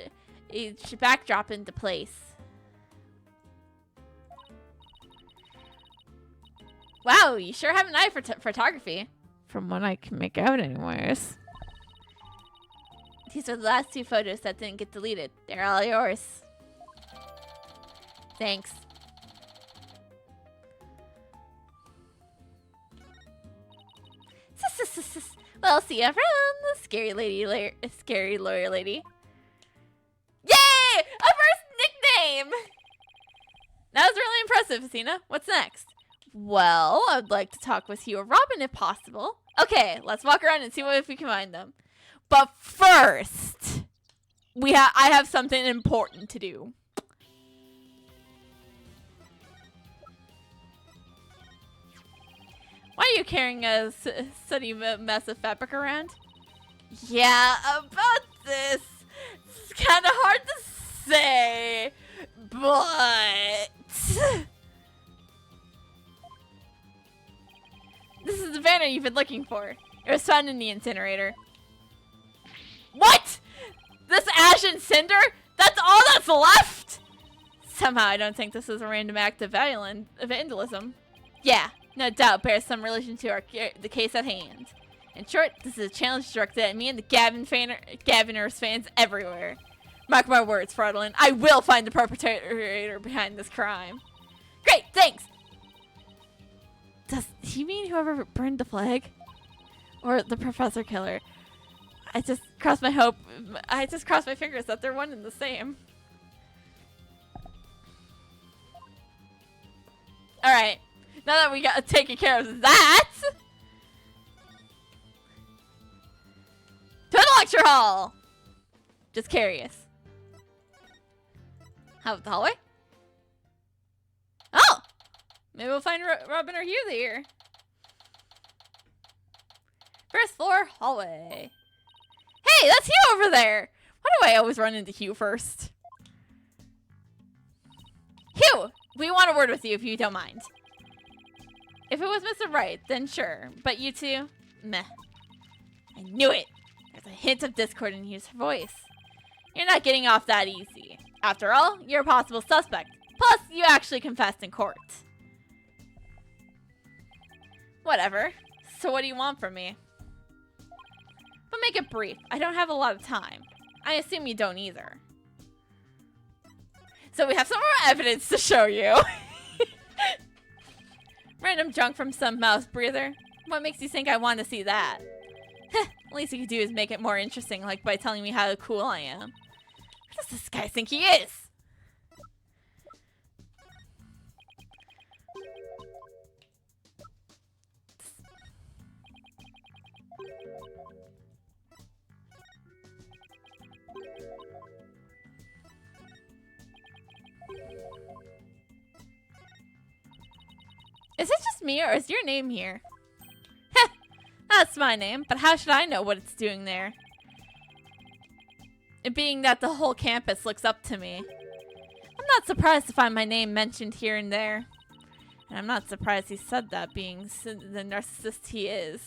backdrop into place. Wow, you sure have an eye for photography. From what I can make out anyways. These are the last two photos that didn't get deleted. They're all yours. Thanks. Well, see you around, the scary lawyer lady. Yay! A first nickname! That was really impressive, Athena. What's next? Well, I'd like to talk with you or Robin if possible. Okay, let's walk around and see if we can find them. But first, I have something important to do. Why are you carrying a study mess of fabric around? Yeah, about this. It's kind of hard to say, but... This is the banner you've been looking for. It was found in the incinerator. What? This ash and cinder? That's all that's left? Somehow I don't think this is a random act of vandalism. Yeah, no doubt bears some relation to the case at hand. In short, this is a challenge directed at me and the Gaviners fans everywhere. Mark my words, Fraudulent. I will find the perpetrator behind this crime. Great, thanks! Does Do you mean whoever burned the flag? Or the professor killer? I just crossed my fingers that they're one and the same. Alright. Now that we got taken care of that, to the lecture hall! Just curious. How about the hallway? Oh! Maybe we'll find Robin or Hugh here. First floor hallway. Hey, that's Hugh over there! Why do I always run into Hugh first? Hugh! We want a word with you if you don't mind. If it was Mr. Wright, then sure. But you two? Meh. I knew it! There's a hint of discord in Hugh's voice. You're not getting off that easy. After all, you're a possible suspect. Plus, you actually confessed in court. Whatever. So what do you want from me? But make it brief. I don't have a lot of time. I assume you don't either. So we have some more evidence to show you. Random junk from some mouse breather. What makes you think I want to see that? At least you could do is make it more interesting, like by telling me how cool I am. Who does this guy think he is? Is it just me, or is your name here? Heh, that's my name, but how should I know what it's doing there? It being that the whole campus looks up to me. I'm not surprised to find my name mentioned here and there. And I'm not surprised he said that, being the narcissist he is.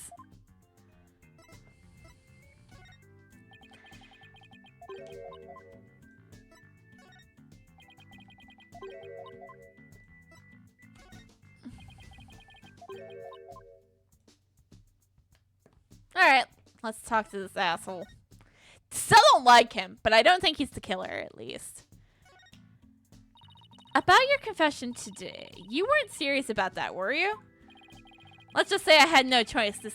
Alright, let's talk to this asshole. Still don't like him, but I don't think he's the killer, at least. About your confession today, you weren't serious about that, were you? Let's just say I had no choice to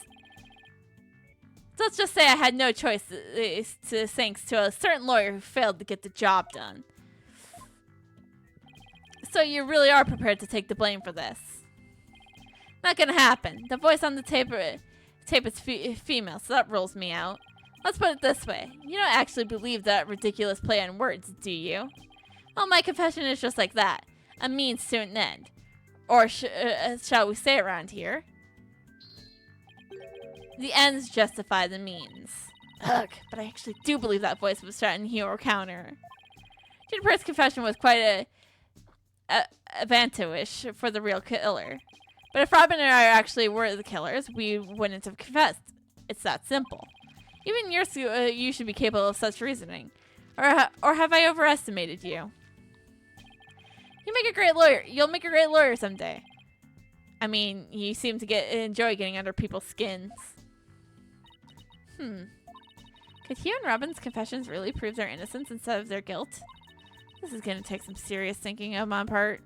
thanks to a certain lawyer who failed to get the job done. So you really are prepared to take the blame for this? Not gonna happen. The voice on the tape is female, so that rules me out. Let's put it this way. You don't actually believe that ridiculous play on words, do you? Well, my confession is just like that. A means to an end. Or shall we say around here? The ends justify the means. Ugh, but I actually do believe that voice was threatening hero counter. Juniper's confession was quite a vanto-ish for the real killer. But if Robin and I actually were the killers, we wouldn't have confessed. It's that simple. Even you should be capable of such reasoning. Or have I overestimated you? You make a great lawyer. You'll make a great lawyer someday. I mean, you seem to enjoy getting under people's skins. Could Hugh and Robin's confessions really prove their innocence instead of their guilt? This is going to take some serious thinking on my part.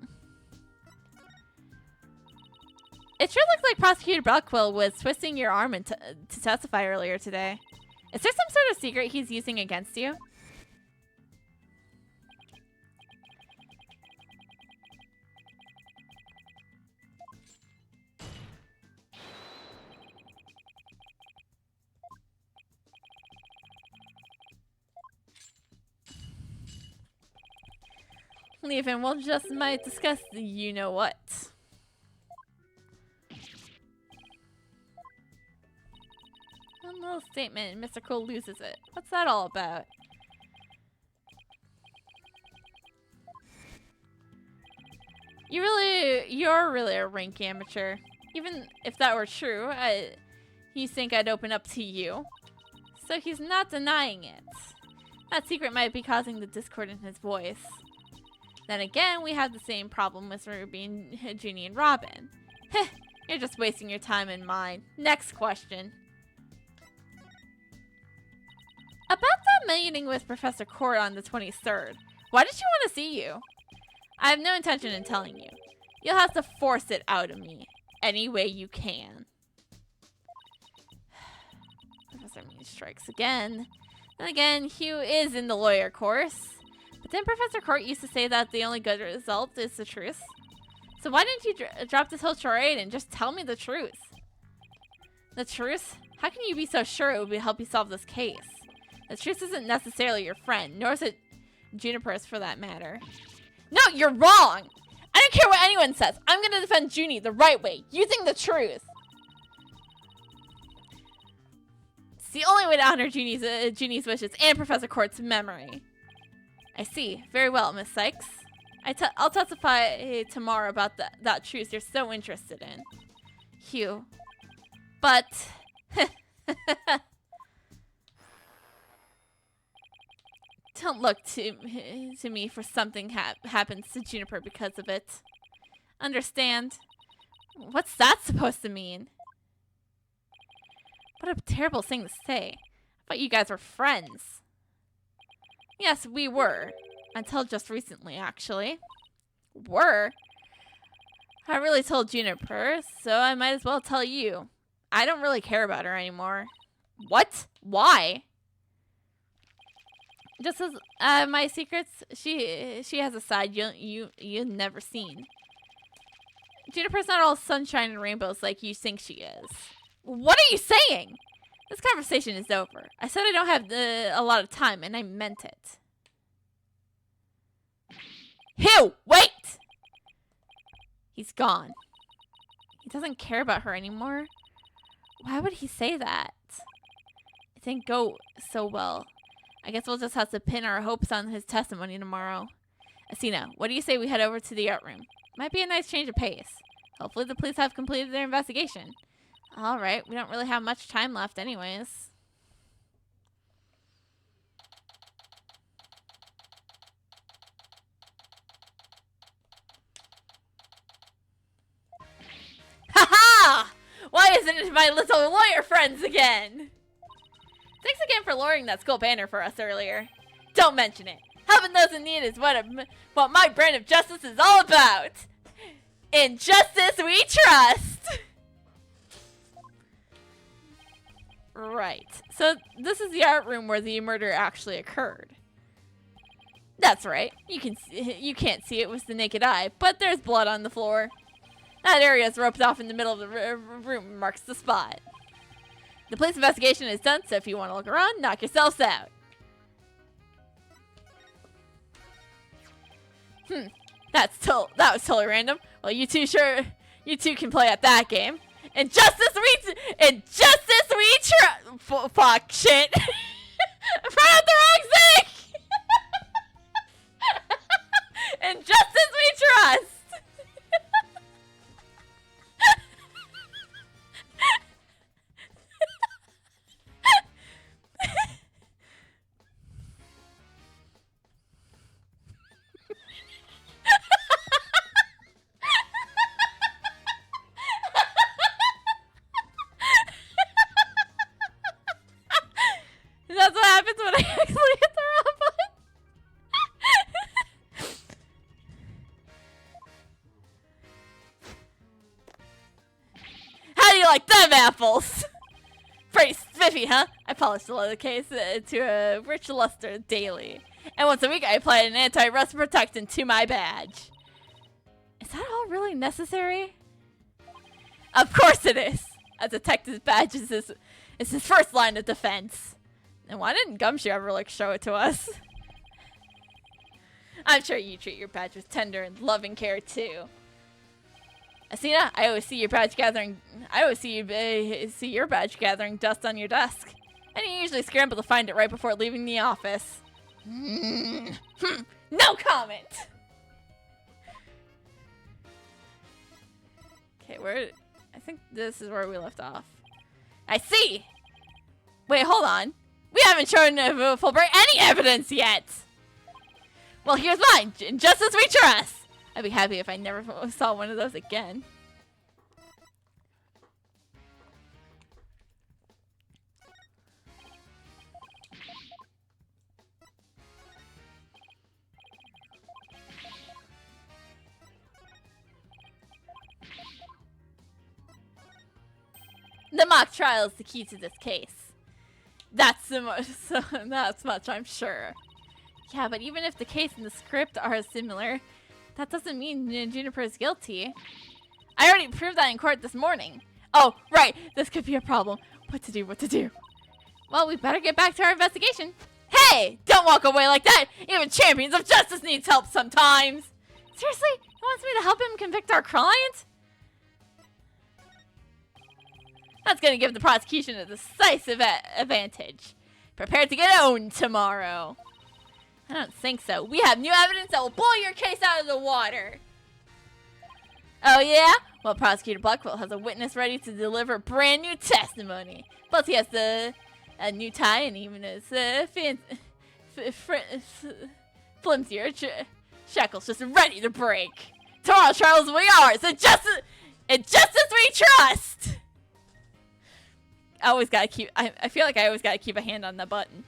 It sure looks like Prosecutor Buckquill was twisting your arm to testify earlier today. Is there some sort of secret he's using against you? Leave him. We'll just might discuss the you-know-what. One little statement and Mr. Cole loses it. What's that all about? You're really a rank amateur. Even if that were true, you think I'd open up to you? So he's not denying it. That secret might be causing the discord in his voice. Then again, we have the same problem with Ruby and Junie and Robin. Heh, you're just wasting your time and mine. Next question. About that meeting with Professor Court on the 23rd, why did she want to see you? I have no intention in telling you. You'll have to force it out of me. any way you can. Professor Mean strikes again. Then again, Hugh is in the lawyer course. But then Professor Court used to say that the only good result is the truth. So why didn't you drop this whole charade and just tell me the truth? The truth? How can you be so sure it would help you solve this case? The truth isn't necessarily your friend, nor is it Juniper's for that matter. No, you're wrong! I don't care what anyone says. I'm gonna defend Junie the right way, using the truth. It's the only way to honor Junie's wishes and Professor Court's memory. I see. Very well, Miss Sykes. I'll testify tomorrow about that truth you're so interested in. Hugh. But... Don't look to me for something happens to Juniper because of it. Understand? What's that supposed to mean? What a terrible thing to say. I thought you guys were friends. Yes, we were. Until just recently, actually. Were? I really told Juniper, so I might as well tell you. I don't really care about her anymore. What? Why? Just as my secrets, she has a side you've never seen. Juniper's not all sunshine and rainbows like you think she is. What are you saying? This conversation is over. I said I don't have a lot of time, and I meant it. Hugh, wait! He's gone. He doesn't care about her anymore. Why would he say that? It didn't go so well. I guess we'll just have to pin our hopes on his testimony tomorrow. Asina, what do you say we head over to the art room? Might be a nice change of pace. Hopefully the police have completed their investigation. Alright, we don't really have much time left anyways. Ha-ha! Why isn't it my little lawyer friends again? Thanks again for lowering that school banner for us earlier. Don't mention it. Helping those in need is what my brand of justice is all about. In justice we trust. Right. So this is the art room where the murder actually occurred. That's right. You can't see it with the naked eye, but there's blood on the floor. That area is roped off in the middle of the room and marks the spot. The police investigation is done, so if you want to look around, knock yourselves out. That was totally random. Well, you two can play at that game. Injustice we trust. Fuck shit. I brought out the wrong thing. Injustice we trust. That's what happens when I actually hit the wrong button. How do you like them apples? Pretty spiffy, huh? I polish the leather case to a rich luster daily. And once a week I apply an anti-rust protectant to my badge. Is that all really necessary? Of course it is! A detective's badge is his first line of defense. And why didn't Gumshoe ever show it to us? I'm sure you treat your badge with tender and loving care too. Asina, I always see your badge gathering dust on your desk. And you usually scramble to find it right before leaving the office. No comment! Okay, I think this is where we left off. I see! Wait, hold on. We haven't shown Fulbright any evidence yet! Well, here's mine. Justice we trust! I'd be happy if I never saw one of those again. The mock trial is the key to this case. That's much, I'm sure. Yeah, but even if the case and the script are similar, that doesn't mean Juniper is guilty. I already proved that in court this morning. Oh, right. This could be a problem. What to do? Well, we better get back to our investigation. Hey! Don't walk away like that! Even champions of justice needs help sometimes! Seriously? He wants me to help him convict our client? That's gonna give the prosecution a decisive advantage. Prepare to get owned tomorrow. I don't think so. We have new evidence that will blow your case out of the water. Oh yeah? Well, Prosecutor Blackwell has a witness ready to deliver brand new testimony. Plus he has a new tie and even his flimsier shackles just ready to break. Tomorrow's trial will be ours, and justice we trust! I feel like I always gotta keep a hand on the button.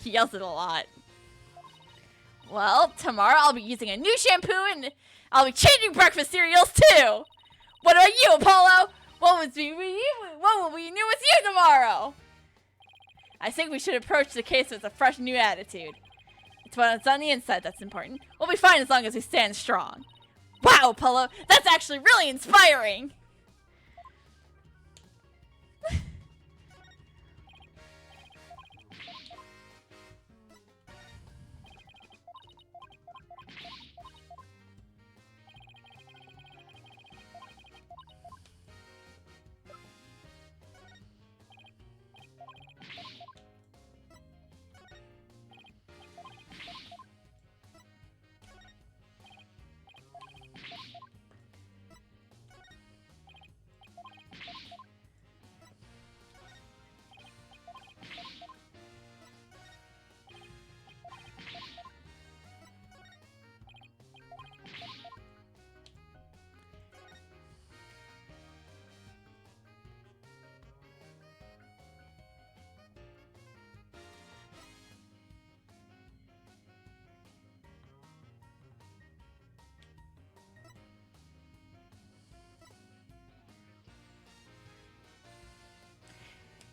He yells it a lot. Well, tomorrow I'll be using a new shampoo and I'll be changing breakfast cereals too! What about you, Apollo? What will we do with you tomorrow? I think we should approach the case with a fresh new attitude. It's what's on the inside that's important. We'll be fine as long as we stand strong. Wow, Apollo, that's actually really inspiring!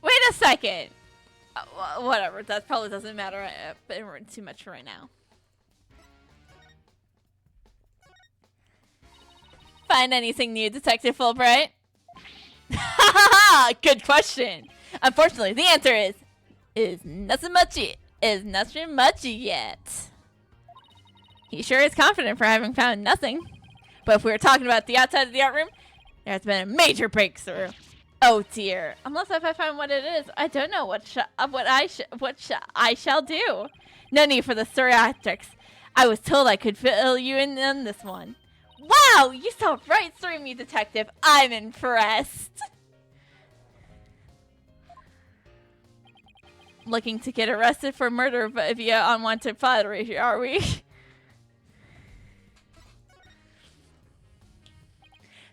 Wait a second. Whatever. That probably doesn't matter too much right now. Find anything new, Detective Fulbright? Ha ha ha! Good question. Unfortunately, the answer is nothing much yet. He sure is confident for having found nothing. But if we were talking about the outside of the art room, there has been a major breakthrough. Oh dear. Unless if I find what it is, I don't know what I shall do. No need for the theatrics. I was told I could fill you in on this one. Wow, you saw right through me, Detective. I'm impressed. Looking to get arrested for murder via unwanted flattery, are we?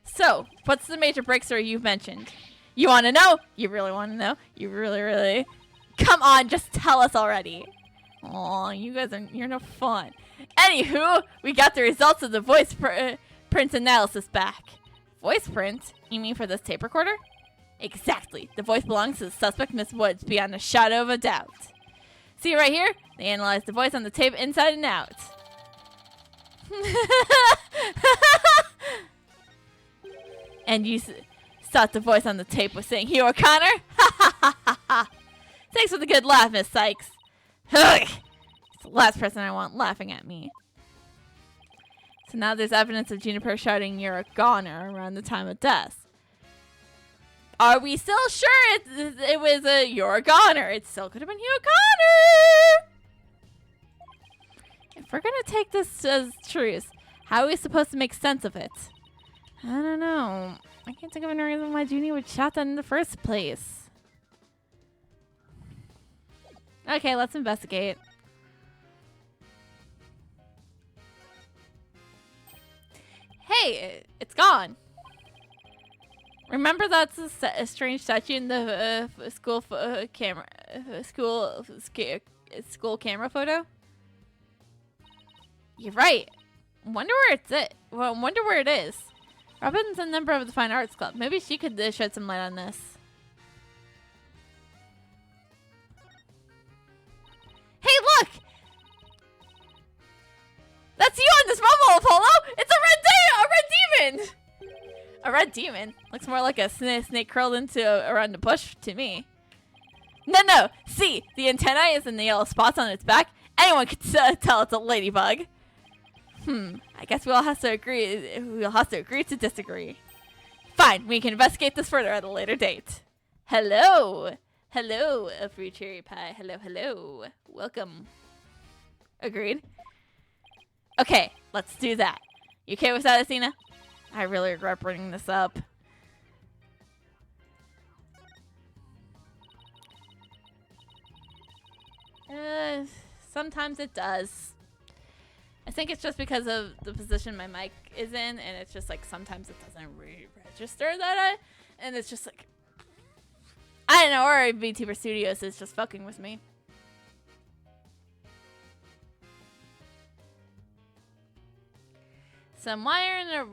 So, what's the major breakthrough you've mentioned? You want to know? You really want to know? You really? Come on, just tell us already. Aw, you guys you're no fun. Anywho, we got the results of the voice print analysis back. Voice print? You mean for this tape recorder? Exactly. The voice belongs to the suspect, Miss Woods, beyond a shadow of a doubt. See right here? They analyzed the voice on the tape inside and out. And you thought the voice on the tape was saying, "Hugh O'Connor?" Ha ha ha ha ha. Thanks for the good laugh, Miss Sykes. Ugh. It's the last person I want laughing at me. So now there's evidence of Juniper shouting, "You're a goner," around the time of death. Are we still sure it was a "you're a goner"? It still could have been Hugh O'Connor. If we're gonna take this as truth, how are we supposed to make sense of it? I don't know. I can't think of any reason why Junie would shout that in the first place. Okay, let's investigate. Hey, it's gone. Remember that's a strange statue in the school camera photo? You're right. Wonder where it is. Robin's a member of the Fine Arts Club. Maybe she could shed some light on this. Hey, look! That's you on this bubble, Apollo! It's a red demon! A red demon? Looks more like a snake curled into around a bush to me. No! See, the antennae is in the yellow spots on its back. Anyone could tell it's a ladybug. I guess we'll have to agree. We'll have to agree to disagree. Fine, we can investigate this further at a later date. Hello, a free cherry pie. Hello. Welcome. Agreed. Okay, let's do that. You okay with that, Athena? I really regret bringing this up. Sometimes it does. I think it's just because of the position my mic is in, and it's just like sometimes it doesn't register that and it's just like, I don't know, or VTuber Studios is just fucking with me. Some wire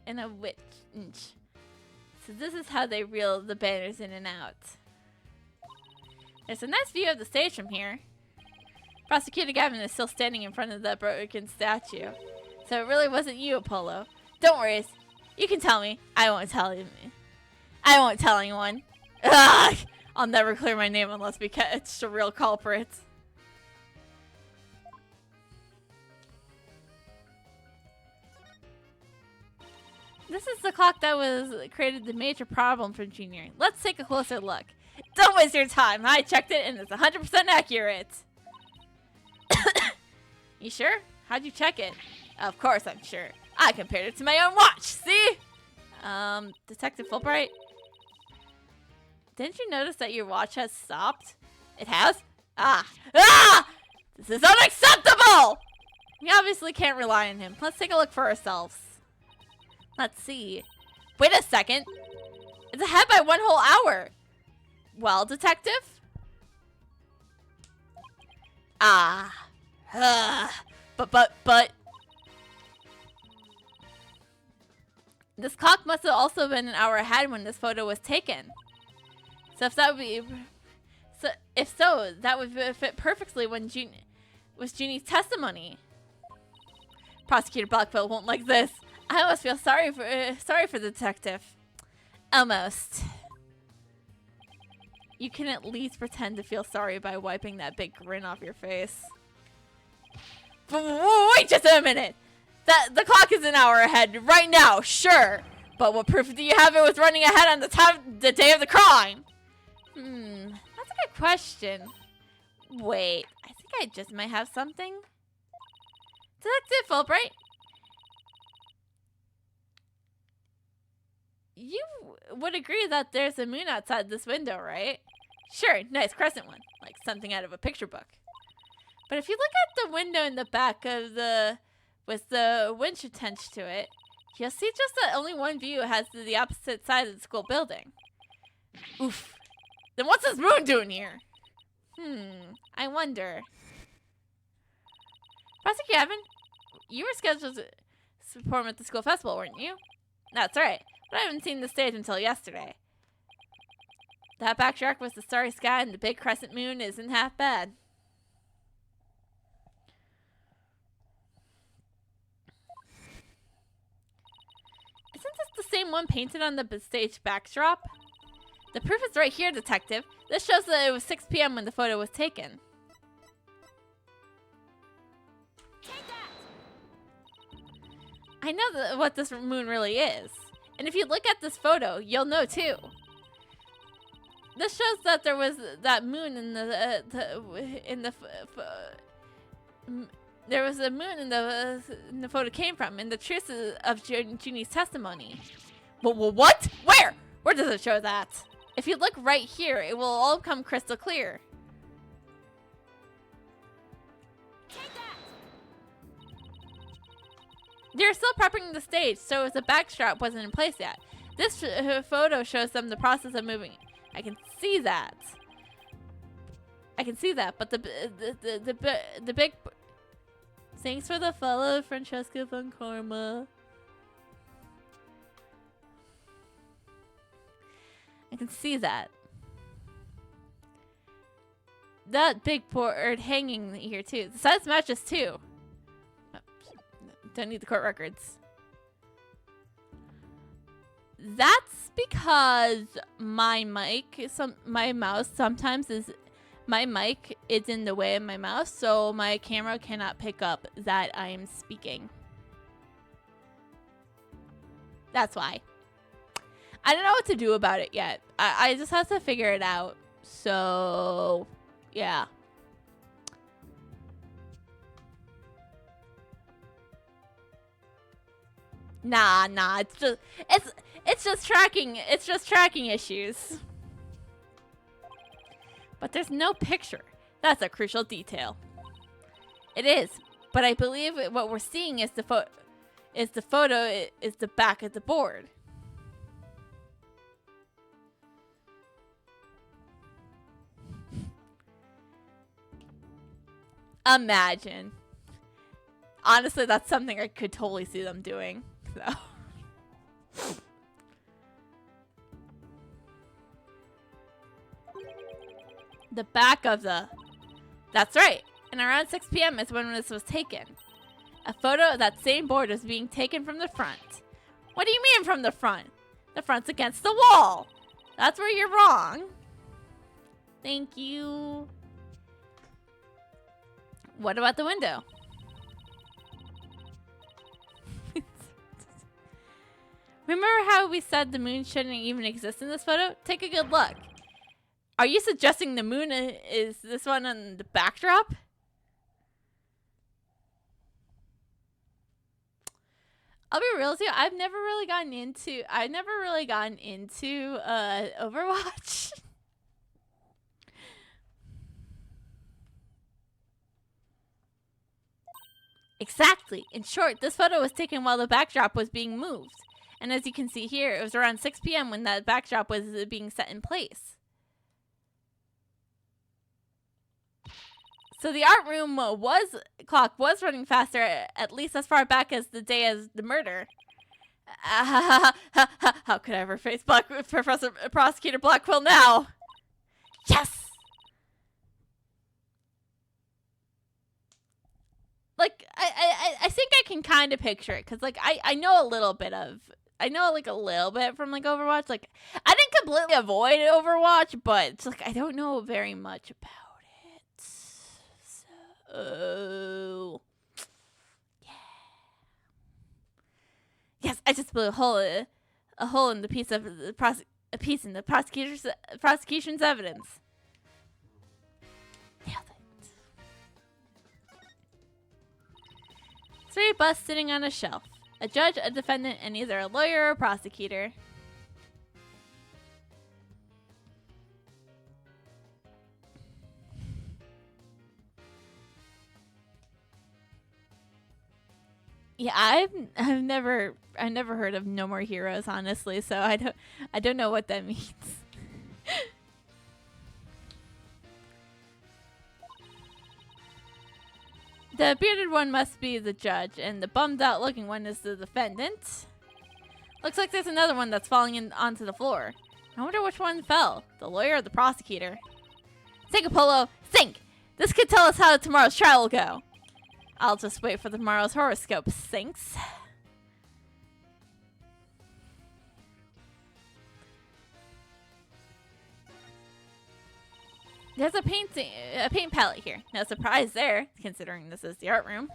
and a witch. So this is how they reel the banners in and out. There's a nice view of the stage from here. Prosecutor Gavin is still standing in front of the broken statue. So it really wasn't you, Apollo. Don't worry. You can tell me. I won't tell you. I won't tell anyone. Ugh! I'll never clear my name unless we catch the real culprit. This is the clock that created the major problem for Junior. Let's take a closer look. Don't waste your time. I checked it and it's 100% accurate. You sure? How'd you check it? Of course I'm sure. I compared it to my own watch. See? Detective Fulbright? Didn't you notice that your watch has stopped? It has? Ah! This is unacceptable! We obviously can't rely on him. Let's take a look for ourselves. Let's see. Wait a second. It's ahead by 1 whole hour. Well, detective? But. This clock must have also been an hour ahead when this photo was taken. So if so, that would fit perfectly with Junie's testimony. Prosecutor Blackville won't like this. I almost feel sorry for the detective. Almost. You can at least pretend to feel sorry by wiping that big grin off your face. Wait just a minute! The clock is an hour ahead right now, sure. But what proof do you have it was running ahead on the day of the crime? That's a good question. Wait, I think I just might have something. Detective Fulbright? You would agree that there's a moon outside this window, right? Sure, nice crescent one, like something out of a picture book. But if you look at the window in the back of with the winch attached to it, you'll see just that only one view has the opposite side of the school building. Oof. Then what's this moon doing here? I wonder. Prosecutor Gavin, you were scheduled to perform at the school festival, weren't you? That's right. But I haven't seen the stage until yesterday. That backdrop with the starry sky and the big crescent moon isn't half bad. Isn't this the same one painted on the stage backdrop? The proof is right here, detective. This shows that it was 6 p.m. when the photo was taken. I know what this moon really is. And if you look at this photo, you'll know too. This shows that there was that moon in there was a moon in the photo came from, and the truth of Junie's testimony. What? Where? Where does it show that? If you look right here, it will all come crystal clear. They're still prepping the stage, so the backstrap wasn't in place yet. This photo shows them the process of moving. I can see that. But the big. Thanks for the follow, Francesca von Karma. can see that. That big board hanging here too. The size matches too. Oh, don't need the court records. That's because my mic, my mouse sometimes is, my mic is in the way of my mouse, so my camera cannot pick up that I am speaking. That's why. I don't know what to do about it yet. I just have to figure it out. So, yeah. Nah, it's just tracking issues. But there's no picture. That's a crucial detail. It is, but I believe what we're seeing is the photo is the back of the board. Imagine. Honestly, that's something I could totally see them doing. So. The back of the... That's right. And around 6 p.m. is when this was taken. A photo of that same board is being taken from the front. What do you mean from the front? The front's against the wall. That's where you're wrong. Thank you. What about the window? Remember how we said the moon shouldn't even exist in this photo? Take a good look. Are you suggesting the moon is this one on the backdrop? I'll be real with you. I've never really gotten into Overwatch. Exactly. In short, this photo was taken while the backdrop was being moved. And as you can see here, it was around 6 p.m. when that backdrop was being set in place. So the art room clock was running faster, at least as far back as the day as the murder. How could I ever face Prosecutor Blackwell now? Yes! Like, I think I can kind of picture it, because, like, I know a little bit from, like, Overwatch. Like, I didn't completely avoid Overwatch, but it's like, I don't know very much about it. So, yeah. Yes, I just blew a hole in the piece of the prosecution's evidence. Nailed it. 3 busts sitting on a shelf. A judge, a defendant, and either a lawyer or a prosecutor. Yeah, I've never heard of No More Heroes, honestly, so I don't know what that means. The bearded one must be the judge, and the bummed out looking one is the defendant. Looks like there's another one that's falling onto the floor. I wonder which one fell, the lawyer or the prosecutor. Think, Apollo, think! This could tell us how tomorrow's trial will go. I'll just wait for tomorrow's horoscope, thanks. There's a paint palette here. No surprise there, considering this is the art room.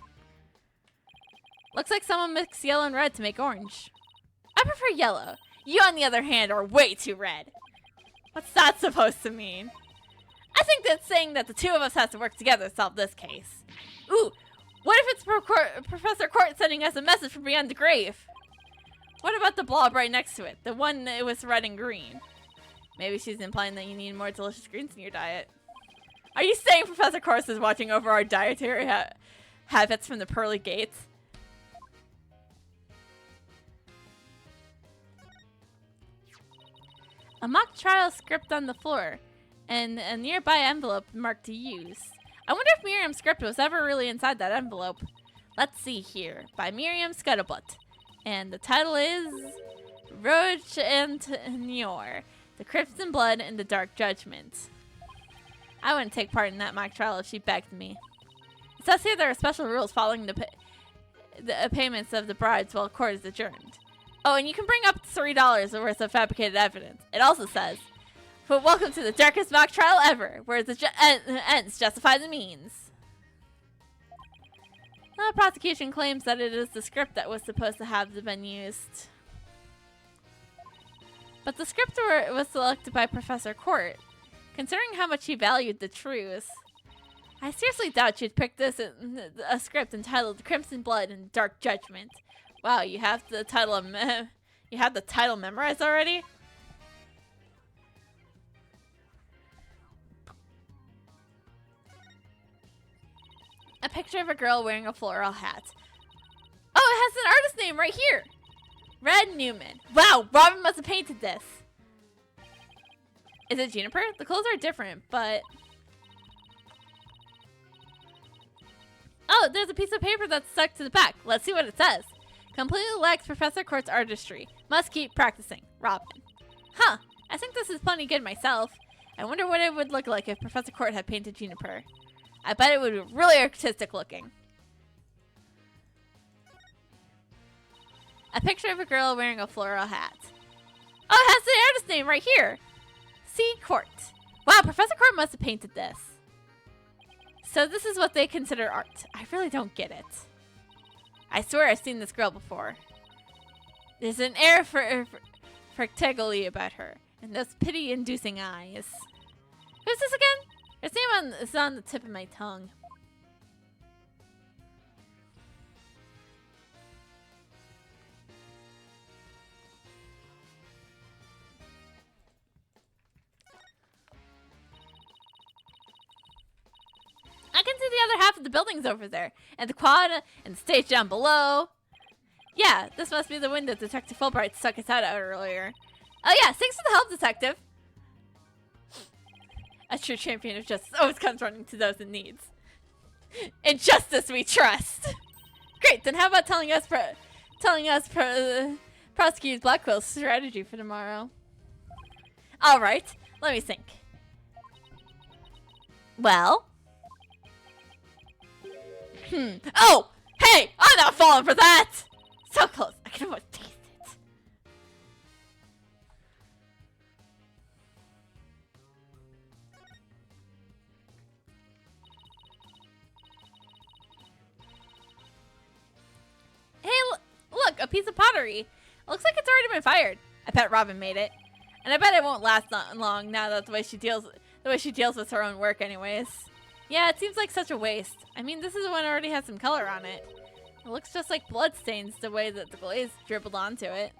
Looks like someone mixed yellow and red to make orange. I prefer yellow. You, on the other hand, are way too red. What's that supposed to mean? I think that's saying that the two of us have to work together to solve this case. Ooh, what if it's Professor Court sending us a message from beyond the grave? What about the blob right next to it? The one that was red and green. Maybe she's implying that you need more delicious greens in your diet. Are you saying Professor Course is watching over our dietary habits from the pearly gates? A mock trial script on the floor, and a nearby envelope marked to use. I wonder if Miriam's script was ever really inside that envelope. Let's see here. By Miriam Scuttlebutt. And the title is Roche and Nior. the Crimson Blood and the Dark Judgment. I wouldn't take part in that mock trial if she begged me. It says here there are special rules following the payments of the bribes while court is adjourned. Oh, and you can bring up $3 worth of fabricated evidence. It also says, but welcome to the darkest mock trial ever, where the ends justify the means. The prosecution claims that it is the script that was supposed to have been used. But the script was selected by Professor Court. Considering how much he valued the truth, I seriously doubt you'd pick a script entitled Crimson Blood and Dark Judgment. Wow, you have the title memorized already? A picture of a girl wearing a floral hat. Oh, it has an artist name right here. Red Newman. Wow, Robin must have painted this. Is it Juniper? The clothes are different, but... Oh, there's a piece of paper that's stuck to the back. Let's see what it says. Completely lacks Professor Court's artistry. Must keep practicing. Robin. Huh. I think this is plenty good myself. I wonder what it would look like if Professor Court had painted Juniper. I bet it would be really artistic looking. A picture of a girl wearing a floral hat. Oh, it has the artist name right here. C. Court. Wow, Professor Court must have painted this. So this is what they consider art. I really don't get it. I swear I've seen this girl before. There's an air for fractally about her, and those pity-inducing eyes. Who's this again? Her name is on the tip of my tongue. I can see the other half of the buildings over there, and the quad and the stage down below. Yeah, this must be the window Detective Fulbright stuck his head out earlier. Oh yeah, thanks for the help, Detective. A true champion of justice always comes running to those in need. In justice we trust. Great, then how about telling us Prosecutor Blackwell's strategy for tomorrow? All right, let me think. Well. Oh, hey, I'm not falling for that. So close, I can almost taste it. Hey, look, a piece of pottery. It looks like it's already been fired. I bet Robin made it, and I bet it won't last long now that the way she deals with her own work, anyways. Yeah, it seems like such a waste. I mean, this is one already has some color on it. It looks just like bloodstains the way that the glaze dribbled onto it.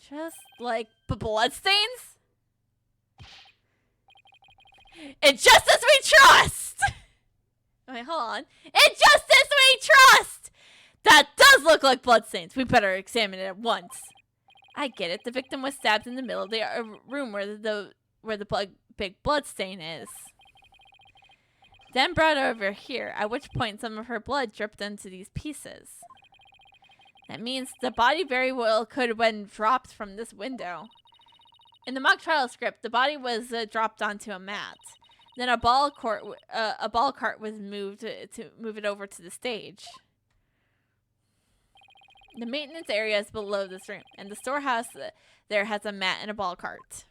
Just like bloodstains? In justice we trust! Wait, hold on. In justice we trust! That does look like bloodstains. We better examine it at once. I get it. The victim was stabbed in the middle of the room where the big bloodstain is. Then brought over here, at which point some of her blood dripped into these pieces. That means the body very well could have been dropped from this window. In the mock trial script, the body was dropped onto a mat. Then a ball cart was moved to move it over to the stage. The maintenance area is below this room, and the storehouse there has a mat and a ball cart.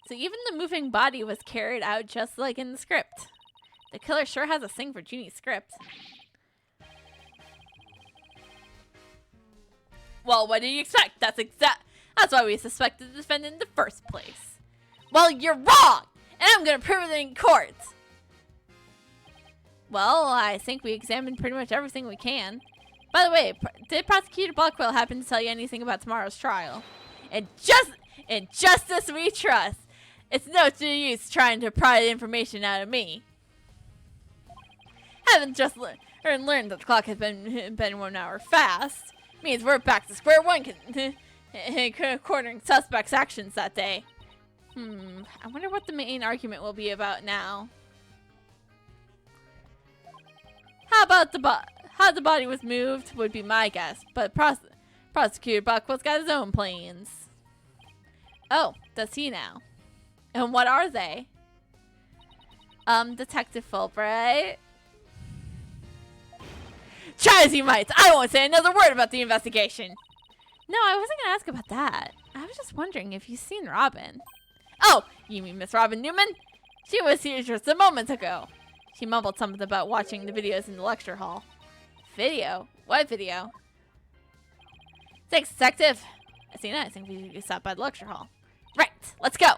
So even the moving body was carried out just like in the script. The killer sure has a thing for Junie's script. Well, what do you expect? That's why we suspected the defendant in the first place. Well, you're wrong! And I'm gonna prove it in court! Well, I think we examined pretty much everything we can. By the way, did Prosecutor Blackwell happen to tell you anything about tomorrow's trial? In justice we trust! It's no use trying to pry the information out of me. Haven't just learned that the clock has been 1 hour fast. Means we're back to square one cornering suspects' actions that day. I wonder what the main argument will be about now. How the body was moved would be my guess, but Prosecutor Blackwell's got his own plans. Oh, does he now? And what are they? Detective Fulbright. Try as you might, I won't say another word about the investigation. No, I wasn't gonna ask about that. I was just wondering if you've seen Robin. Oh, you mean Miss Robin Newman? She was here just a moment ago. She mumbled something about watching the videos in the lecture hall. Video? What video? Thanks, Detective. I see that. I think we stop by the lecture hall. Right, let's go.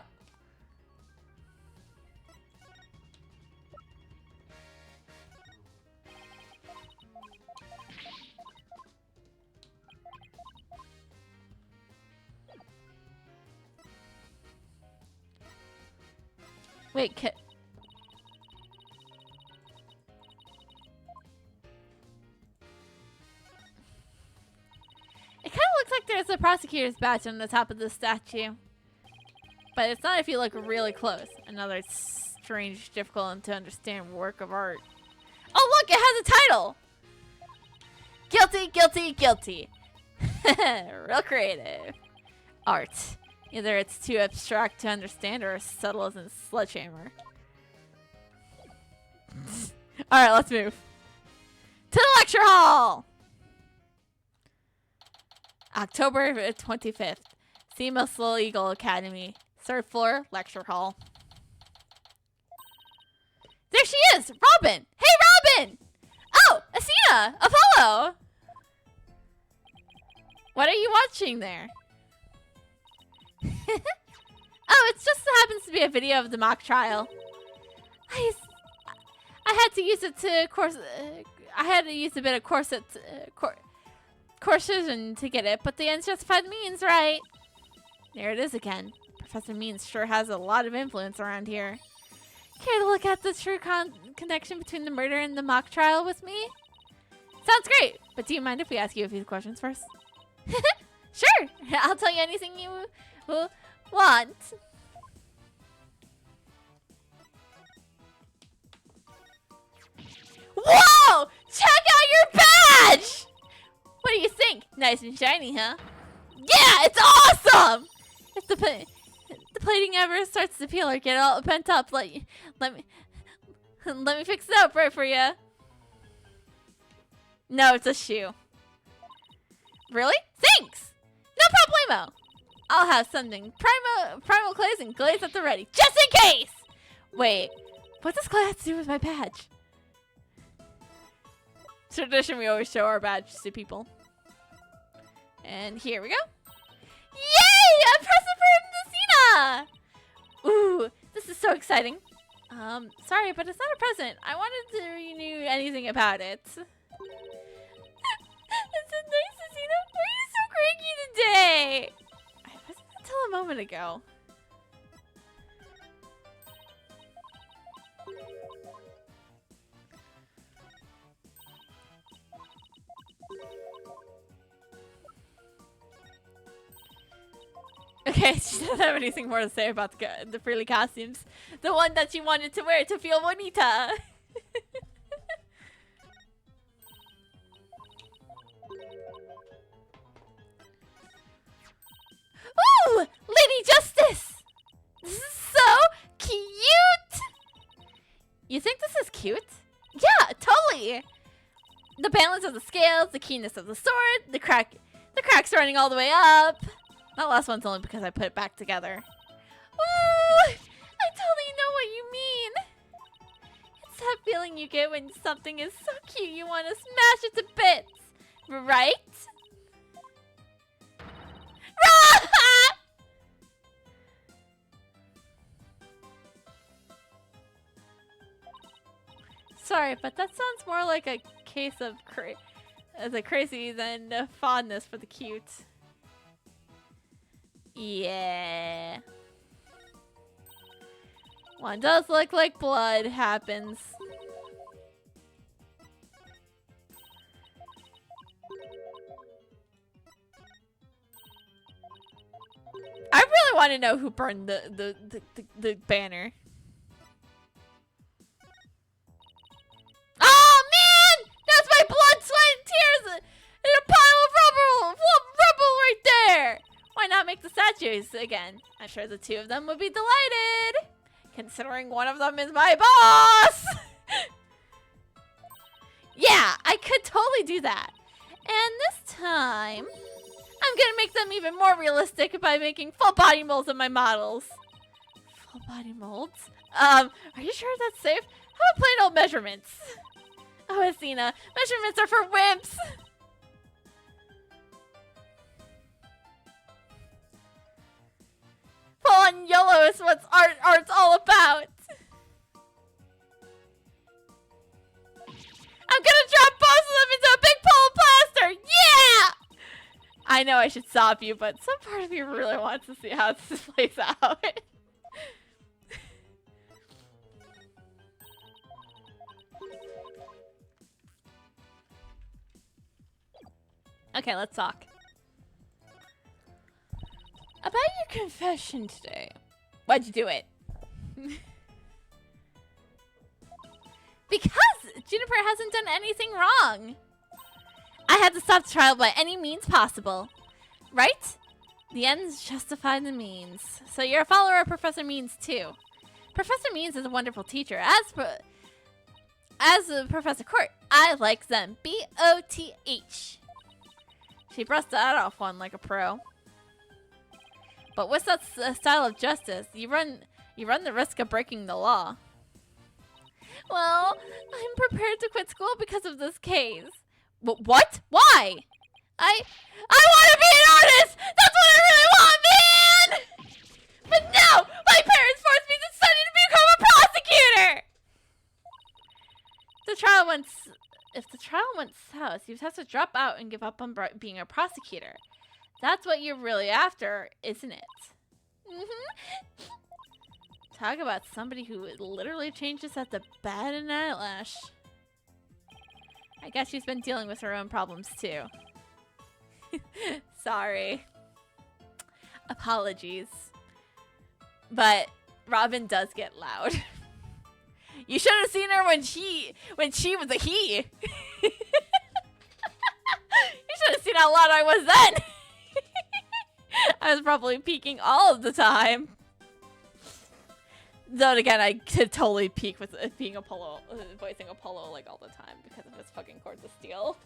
Wait, it kind of looks like there's a prosecutor's badge on the top of the statue. But it's not if you look really close. Another strange, difficult to understand work of art. Oh look, it has a title! Guilty, guilty, guilty. Real creative. Art. Either it's too abstract to understand or as subtle as a sledgehammer. Alright, let's move. To the lecture hall! October 25th. Seamus Little Eagle Academy. 3rd floor, lecture hall. There she is! Robin! Hey, Robin! Oh, Asina! Apollo! What are you watching there? Oh, it just happens to be a video of the mock trial. I had to use it to I had to use a bit of coercion to get it, but the ends justify the means, right? There it is again. Professor Means sure has a lot of influence around here. Care to look at the true connection between the murder and the mock trial with me? Sounds great, but do you mind if we ask you a few questions first? Sure, I'll tell you anything you want. Whoa! Check out your badge! What do you think? Nice and shiny, huh? Yeah, it's awesome! If the plating ever starts to peel or get all bent up, let me fix it up right for you. No, it's a shoe. Really? Thanks! No problemo! I'll have something primal glaze and glaze at the ready, just in case! Wait, what does clay have to do with my badge? Tradition, we always show our badge to people. And here we go. Yay! A present for Messina! Ooh, this is so exciting. Sorry, but it's not a present. I wanted to you knew anything about it. It's so nice to see them. Why are you so cranky today? I wasn't until a moment ago. Okay, she doesn't have anything more to say about the frilly costumes. The one that she wanted to wear to feel bonita. Ooh! Lady Justice! This is so cute! You think this is cute? Yeah, totally! The balance of the scales, the keenness of the sword, the cracks running all the way up. That last one's only because I put it back together. Ooh! I totally know what you mean! It's that feeling you get when something is so cute you want to smash it to bits! Right? Sorry, but that sounds more like a case of crazy than a fondness for the cute. Yeah. One does look like blood happens. I really want to know who burned the banner. Oh man! That's my blood, sweat, and tears in a pile of rubble right there! Why not make the statue statues again. I'm sure the two of them would be delighted, considering one of them is my boss. Yeah, I could totally do that. And this time, I'm gonna make them even more realistic by making full body molds of my models. Full body molds? Are you sure that's safe? How about plain old measurements? Oh, Athena, measurements are for wimps! Full on YOLO is what art's all about! I'm gonna drop both of them into a big pole of plaster! Yeah! I know I should stop you, but some part of me really wants to see how this plays out. Okay, let's talk. About your confession today. Why'd you do it? Because Juniper hasn't done anything wrong. I had to stop the trial by any means possible. Right? The ends justify the means. So you're a follower of Professor Means too. Professor Means is a wonderful teacher. As Professor Court, I like them. B-O-T-H. She brushed that off one like a pro. But with that style of justice, you run the risk of breaking the law. Well, I'm prepared to quit school because of this case. What? Why? I want to be an artist! That's what I really want, man! But no! My parents forced me to study to become a prosecutor! If the trial went south, you'd have to drop out and give up on being a prosecutor. That's what you're really after, isn't it? Mm-hmm. Talk about somebody who literally changes at the bat of an eyelash. I guess she's been dealing with her own problems too. Sorry. Apologies. But Robin does get loud. You should have seen her when she was a he. You should have seen how loud I was then. I was probably peeking all of the time. Then again, I could totally peak with being Apollo, voicing Apollo like all the time because of his fucking Cords of Steel.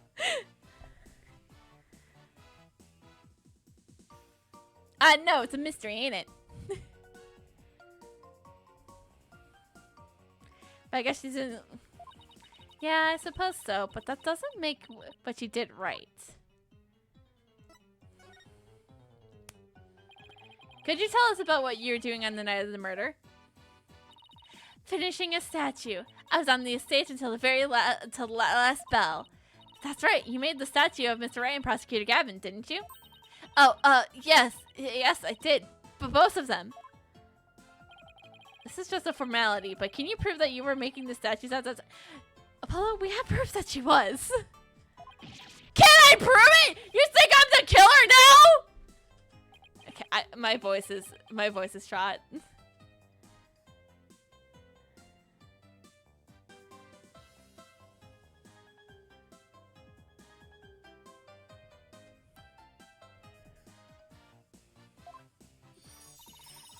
No, it's a mystery, ain't it? But I guess she's in... Yeah, I suppose so, but that doesn't make what she did right. Could you tell us about what you were doing on the night of the murder? Finishing a statue. I was on the estate until the very last bell. That's right, you made the statue of Mr. Wright and Prosecutor Gavin, didn't you? Oh, yes. Yes, I did. But both of them. This is just a formality, but can you prove that you were making the statues at that time? Apollo, we have proof that she was. Can I prove it? You think I'm the killer now? Okay, my voice is shot.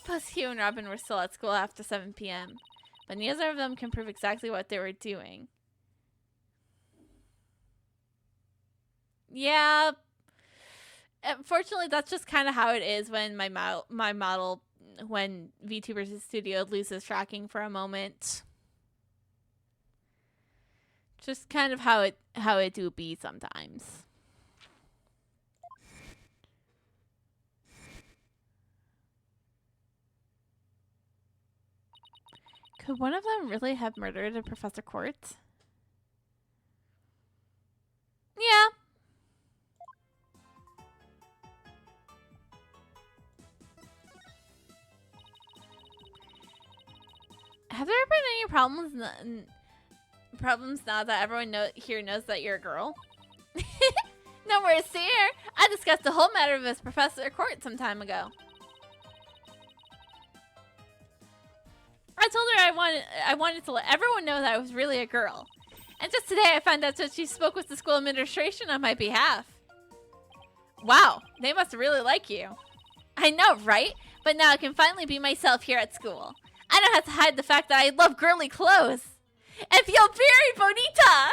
Plus, Hugh and Robin were still at school after 7 p.m. But neither of them can prove exactly what they were doing. Yeah. Unfortunately, that's just kind of how it is when when VTubers Studio loses tracking for a moment. Just kind of how it do be sometimes. Could one of them really have murdered a Professor Court? Yeah. Have there been any problems now that everyone here knows that you're a girl? No worries, sir. I discussed the whole matter with Professor Court some time ago. I told her I wanted to let everyone know that I was really a girl. And just today I found out that she spoke with the school administration on my behalf. Wow, they must really like you. I know, right? But now I can finally be myself here at school. I don't have to hide the fact that I love girly clothes. And feel very bonita!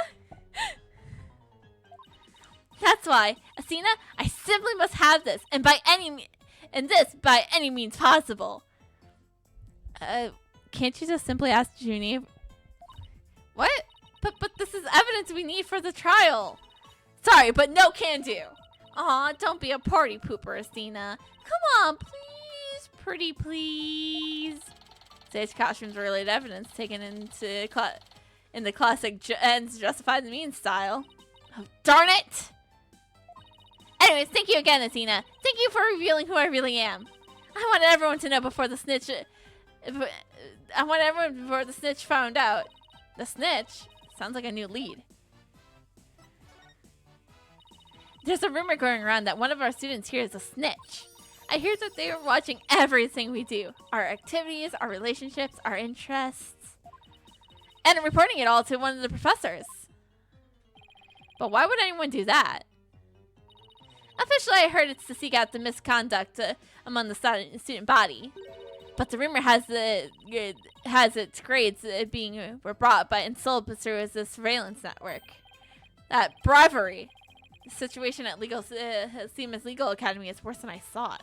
That's why, Asina, I simply must have this, and by any means possible. Can't you just simply ask Junie? What? But this is evidence we need for the trial. Sorry, but no can do. Aw, don't be a party pooper, Asina. Come on, please, pretty please. Stage costumes related evidence taken into in the classic ends justify the means style. Oh, darn it! Anyways, thank you again, Asina. Thank you for revealing who I really am. I wanted everyone to know before the snitch. I wanted everyone before the snitch found out. The snitch? Sounds like a new lead. There's a rumor going around that one of our students here is a snitch. I hear that they are watching everything we do. Our activities, our relationships, our interests. And reporting it all to one of the professors. But why would anyone do that? Officially, I heard it's to seek out the misconduct among the student body. But the rumor has its grades were brought by and sold through as a surveillance network. That bribery. The situation at Seema's Legal Academy is worse than I thought.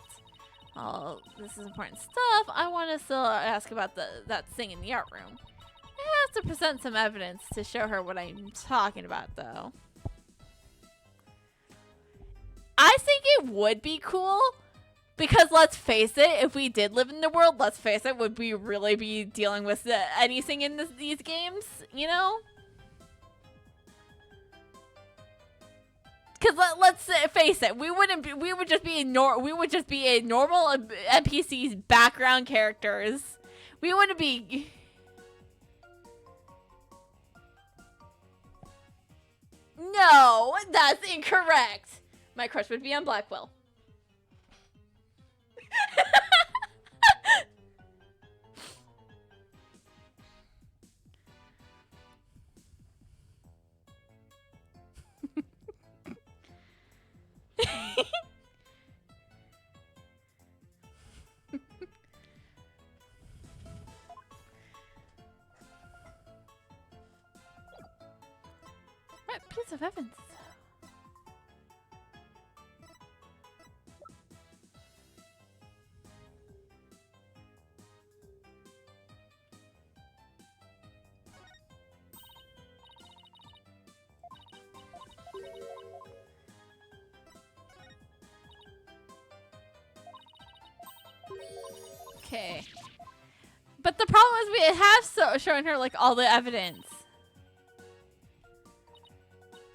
Oh, this is important stuff. I want to still ask about that thing in the art room. I have to present some evidence to show her what I'm talking about, though. I think it would be cool. Because let's face it, if we did live in the world, let's face it, would we really be dealing with anything in these games, you know? Because let's face it, we would just be a normal NPC's background characters. We wouldn't be. No, that's incorrect. My crush would be on Blackwell. What piece of evidence? Okay. But the problem is we have shown her like all the evidence.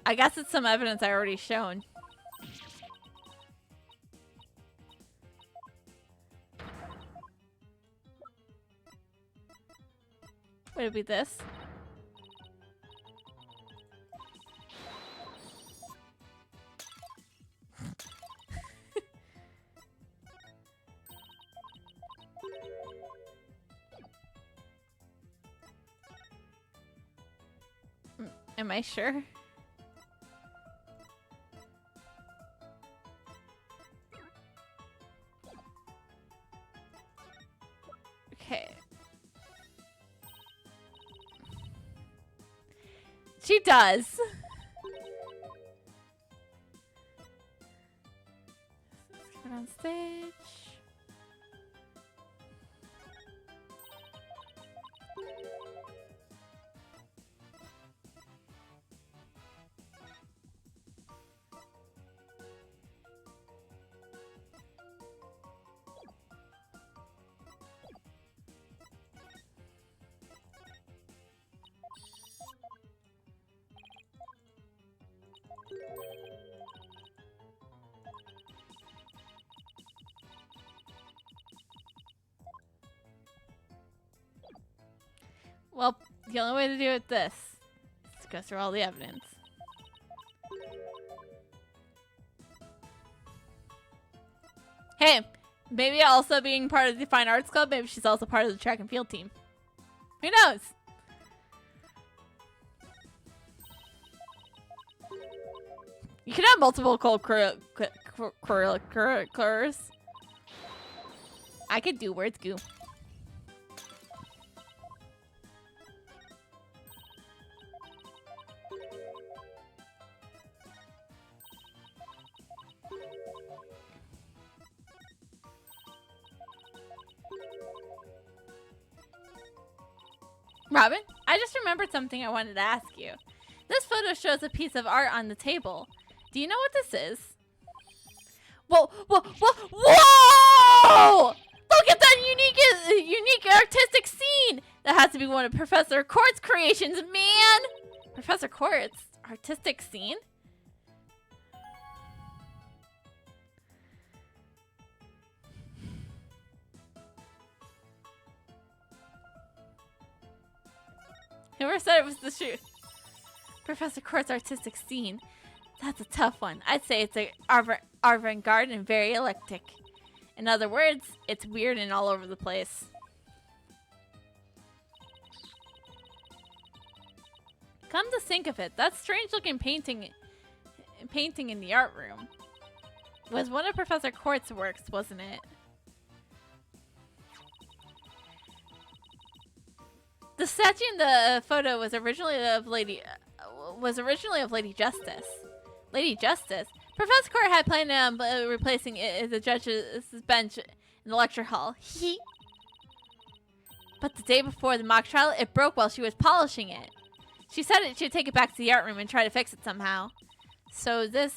I guess it's some evidence I already shown. Would it be this? Am I sure? Okay. She does. Let's get on stage. Well, the only way to do it this is to go through all the evidence. Hey, maybe also being part of the Fine Arts Club, maybe she's also part of the track and field team. Who knows? You can have multiple co-curriculars. I could do words goo. Robin, I just remembered something I wanted to ask you. This photo shows a piece of art on the table. Do you know what this is? Whoa! Look at that unique artistic scene! That has to be one of Professor Quartz' creations, man! Professor Quartz? Artistic scene? Whoever said it was the truth? Professor Quartz' artistic scene. That's a tough one. I'd say it's avant-garde and very eclectic. In other words, it's weird and all over the place. Come to think of it, that strange-looking painting in the art room was one of Professor Quartz's works, wasn't it? The statue in the photo was originally of Lady Justice. Lady Justice? Professor Quartz had planned on replacing it as a judge's bench in the lecture hall. But the day before the mock trial, it broke while she was polishing it. She said she'd take it back to the art room and try to fix it somehow. So this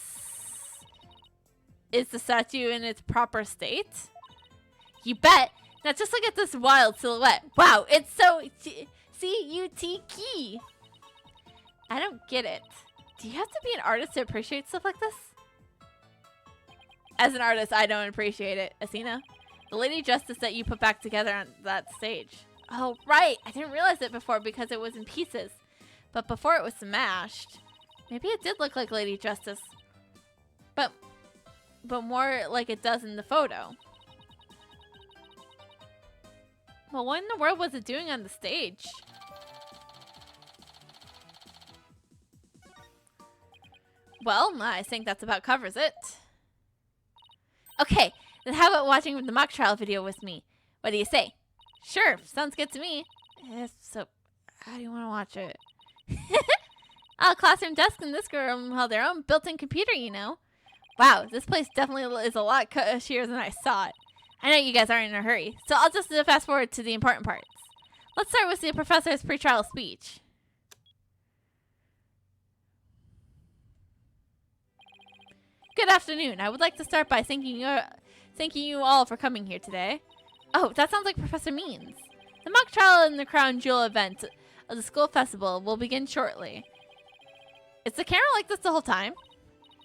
is the statue in its proper state? You bet! Now just look at this wild silhouette. Wow, it's so C-U-T-key. I don't get it. Do you have to be an artist to appreciate stuff like this? As an artist, I don't appreciate it. Asina, the Lady Justice that you put back together on that stage. Oh, right. I didn't realize it before because it was in pieces. But before it was smashed. Maybe it did look like Lady Justice. But more like it does in the photo. Well, what in the world was it doing on the stage? Well, I think that's about covers it. Okay, then how about watching the mock trial video with me? What do you say? Sure, sounds good to me. So, how do you want to watch it? Classroom desk in this room held their own built-in computer, you know. Wow, this place definitely is a lot cushier than I saw it. I know you guys aren't in a hurry, so I'll just fast forward to the important parts. Let's start with the professor's pre-trial speech. Good afternoon. I would like to start by thanking you all for coming here today. Oh, that sounds like Professor Means. The mock trial and the crown jewel event of the school festival will begin shortly. Is the camera like this the whole time?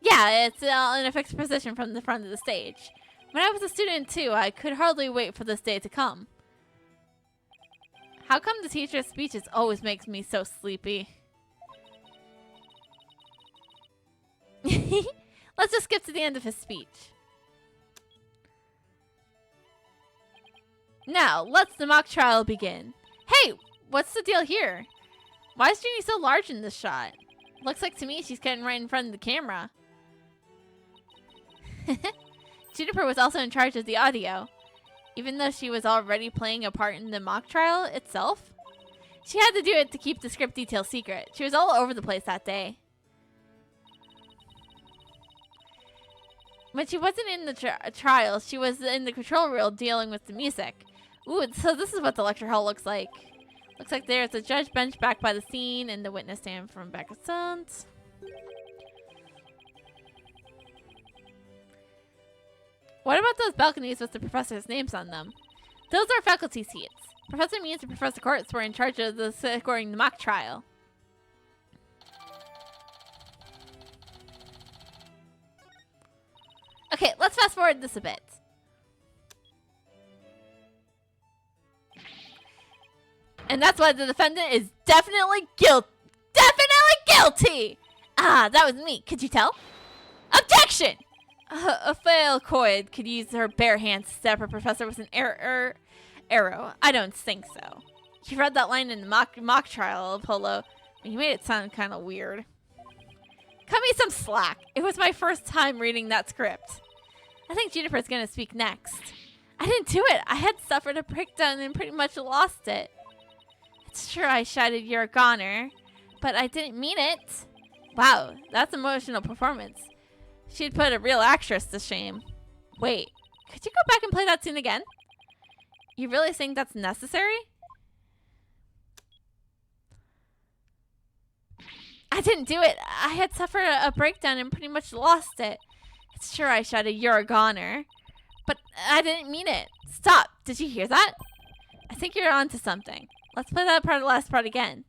Yeah, it's in a fixed position from the front of the stage. When I was a student too, I could hardly wait for this day to come. How come the teacher's speeches always makes me so sleepy? Let's just skip to the end of his speech. Now, let's the mock trial begin. Hey, what's the deal here? Why is Jeannie so large in this shot? Looks like to me she's getting right in front of the camera. Juniper was also in charge of the audio. Even though she was already playing a part in the mock trial itself, she had to do it to keep the script details secret. She was all over the place that day. When she wasn't in the trial, she was in the control room dealing with the music. Ooh, so this is what the lecture hall looks like. Looks like there's a judge bench back by the scene and the witness stand from back of front. What about those balconies with the professor's names on them? Those are faculty seats. Professor Means and Professor Quartz were in charge of scoring the mock trial. Okay, let's fast forward this a bit. And that's why the defendant is definitely guilty! Ah, that was me. Could you tell? Objection! A Failcoid could use her bare hands to stab her professor with an arrow. I don't think so. You read that line in the mock trial, Apollo, and you made it sound kind of weird. Cut me some slack. It was my first time reading that script. I think Juniper's gonna speak next. I didn't do it. I had suffered a breakdown and pretty much lost it. It's true I shouted, "You're a goner," but I didn't mean it. Wow, that's emotional performance. She'd put a real actress to shame. Wait, could you go back and play that scene again? You really think that's necessary? I didn't do it. I had suffered a breakdown and pretty much lost it. It's true I shouted, "You're a goner," but I didn't mean it. Stop. Did you hear that? I think you're onto something. Let's play that last part again.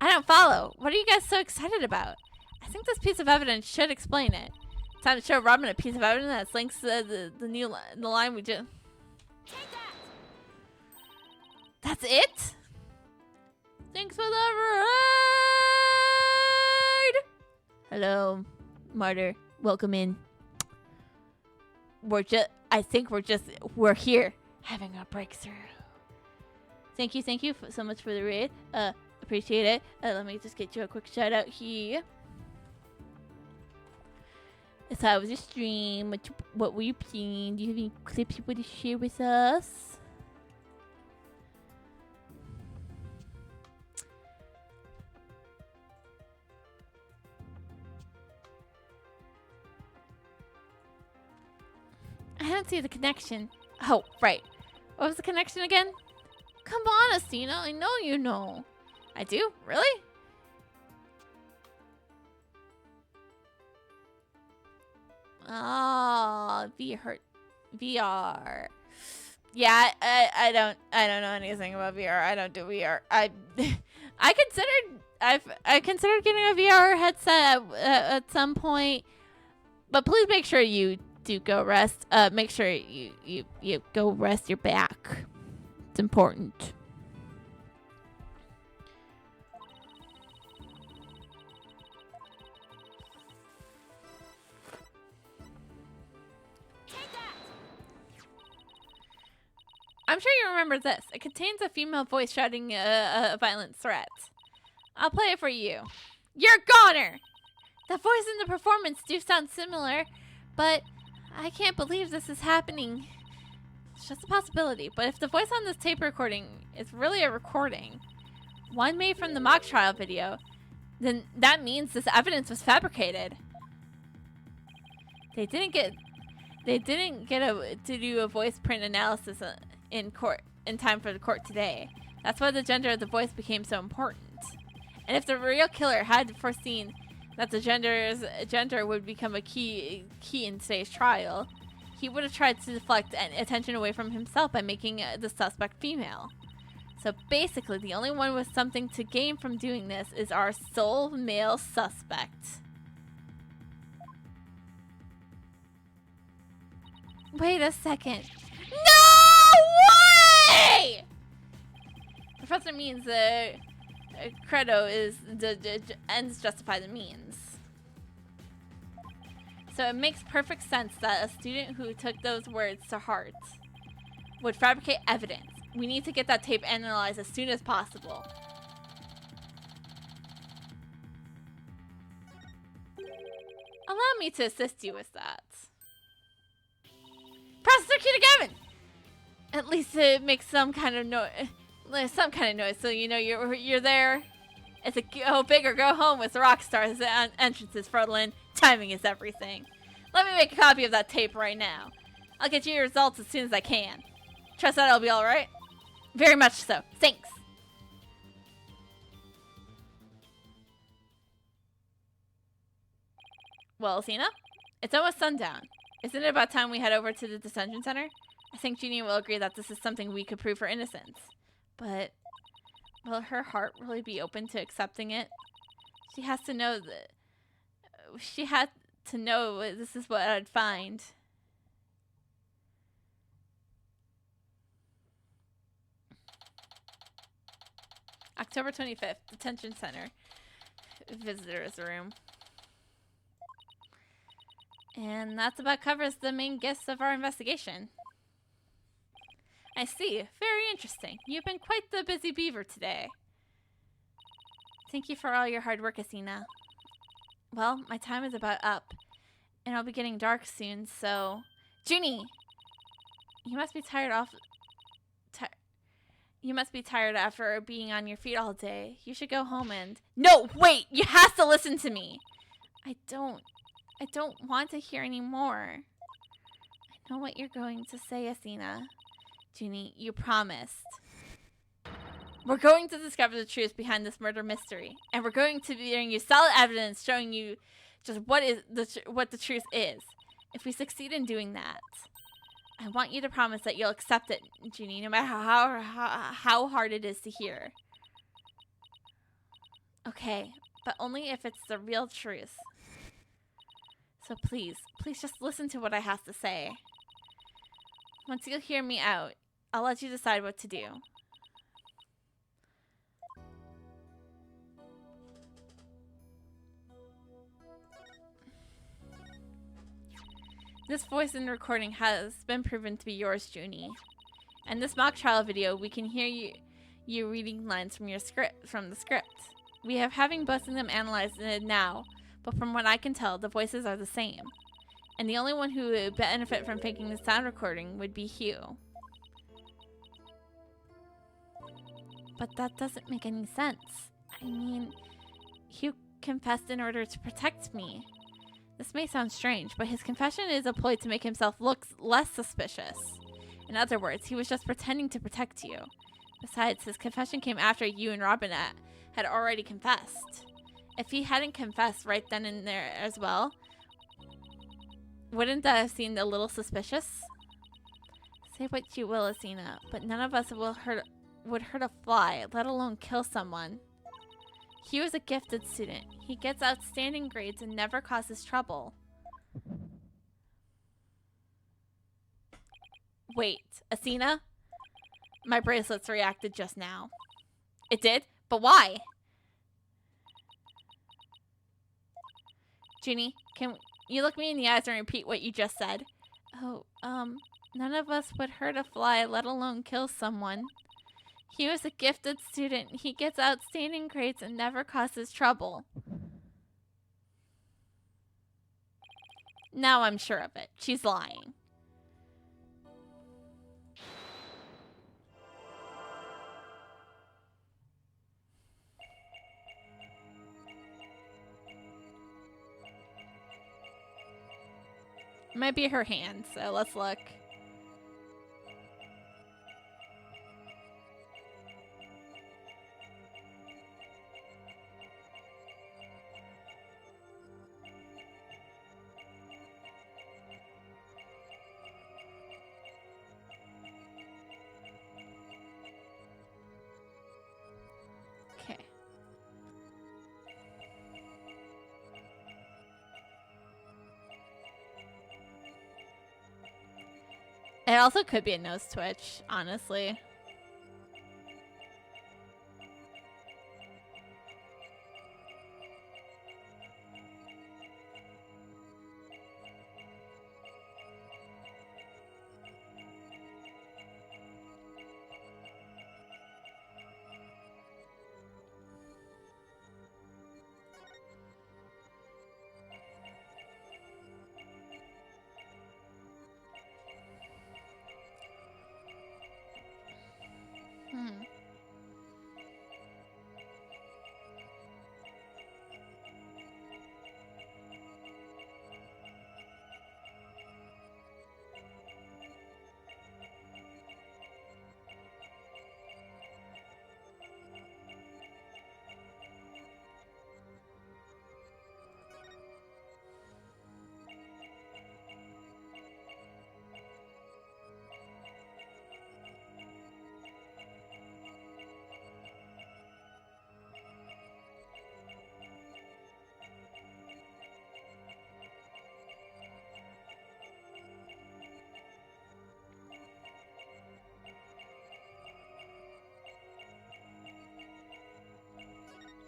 I don't follow. What are you guys so excited about? I think this piece of evidence should explain it. Time to show Robin a piece of evidence that links the line we just... Take that! That's it? Thanks for the ride! Hello, Martyr. Welcome in. We're here having a breakthrough. Thank you so much for the raid. Appreciate it. Let me just get you a quick shout out here. So how was your stream? What were you playing? Do you have any clips you want to share with us? I don't see the connection. Oh, right. What was the connection again? Come on, Astina. I know you know. I do? Really? Oh, VR. Yeah, I don't know anything about VR. I don't do VR. I considered getting a VR headset at some point, but please make sure you do go rest. Make sure you go rest your back. It's important. I'm sure you remember this. It contains a female voice shouting a violent threat. I'll play it for you. You're a goner! The voice and the performance do sound similar, but I can't believe this is happening. It's just a possibility, but if the voice on this tape recording is really a recording, one made from the mock trial video, then that means this evidence was fabricated. They didn't get to do a voice print analysis in court in time for the court today. That's why the gender of the voice became so important. And if the real killer had foreseen that the gender would become a key in today's trial, he would have tried to deflect attention away from himself by making the suspect female. So basically, the only one with something to gain from doing this is our sole male suspect. Wait a second. No way! Professor means credo is the ends justify the means. So it makes perfect sense that a student who took those words to heart would fabricate evidence. We need to get that tape analyzed as soon as possible. Allow me to assist you with that. Press the key to Gavin! At least it makes some kind of noise. So you know you're there. It's a go big or go home with rock stars and entrances, Frodelin. Timing is everything. Let me make a copy of that tape right now. I'll get you your results as soon as I can. Trust that it'll be alright? Very much so. Thanks. Well, Athena, it's almost sundown. Isn't it about time we head over to the detention center? I think Jeannie will agree that this is something we could prove for innocence. But will her heart really be open to accepting it? She has to know that... She had to know this is what I'd find. October 25th, detention center. Visitor's room. And that's about covers the main gist of our investigation. I see. Very interesting. You've been quite the busy beaver today. Thank you for all your hard work, Athena. Well, my time is about up. And it'll be getting dark soon, so... Junie! You must be tired you must be tired after being on your feet all day. You should go home and... No, wait! You have to listen to me! I don't want to hear any more. I know what you're going to say, Athena. Junie, you promised. We're going to discover the truth behind this murder mystery. And we're going to bring you solid evidence showing you just what the truth is. If we succeed in doing that, I want you to promise that you'll accept it, Junie, no matter how hard it is to hear. Okay, but only if it's the real truth. So please just listen to what I have to say. Once you hear me out, I'll let you decide what to do. This voice in the recording has been proven to be yours, Junie. In this mock trial video, we can hear you reading lines from the script. We have having both of them analyzed now, but from what I can tell, the voices are the same. And the only one who would benefit from faking the sound recording would be Hugh. But that doesn't make any sense. I mean, Hugh confessed in order to protect me. This may sound strange, but his confession is a ploy to make himself look less suspicious. In other words, he was just pretending to protect you. Besides, his confession came after you and Robin had already confessed. If he hadn't confessed right then and there as well, wouldn't that have seemed a little suspicious? Say what you will, Athena, but none of us would hurt a fly, let alone kill someone. He was a gifted student. He gets outstanding grades and never causes trouble. Wait, Athena? My bracelets reacted just now. It did? But why? Junie, can you look me in the eyes and repeat what you just said? Oh, none of us would hurt a fly, let alone kill someone. He was a gifted student. He gets outstanding grades and never causes trouble. Now I'm sure of it. She's lying. It might be her hand, so let's look. Okay. It also could be a nose twitch, honestly.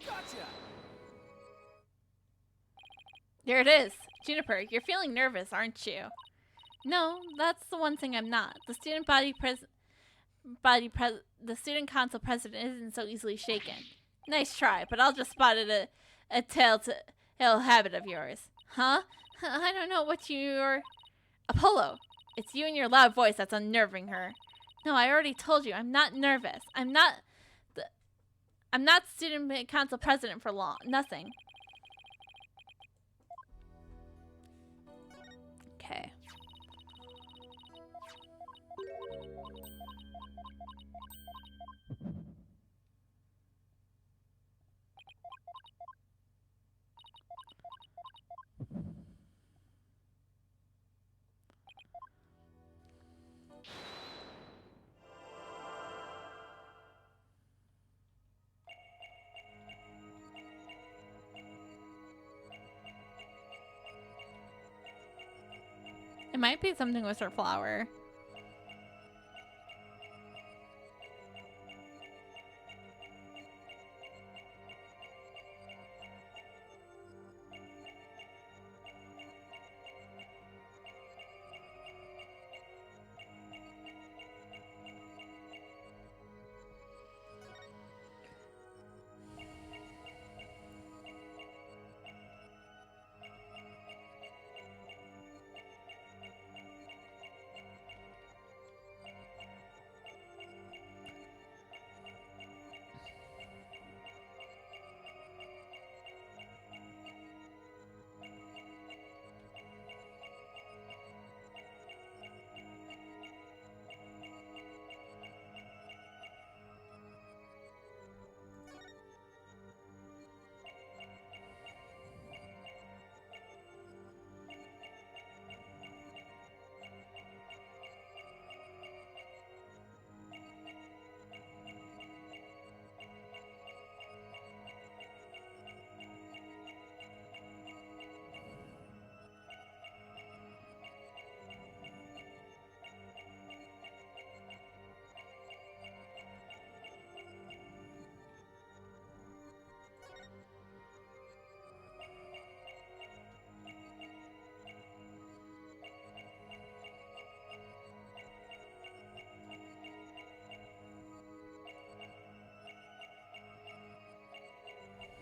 Gotcha! There it is. Juniper, you're feeling nervous, aren't you? No, that's the one thing I'm not. The student the student council president isn't so easily shaken. Nice try, but I'll just spot it a telltale habit of yours. Huh? I don't know what you're... Apollo, It's you and your loud voice that's unnerving her. No, I already told you, I'm not nervous. I'm not student council president for long. Nothing. Okay. It might be something with her flower.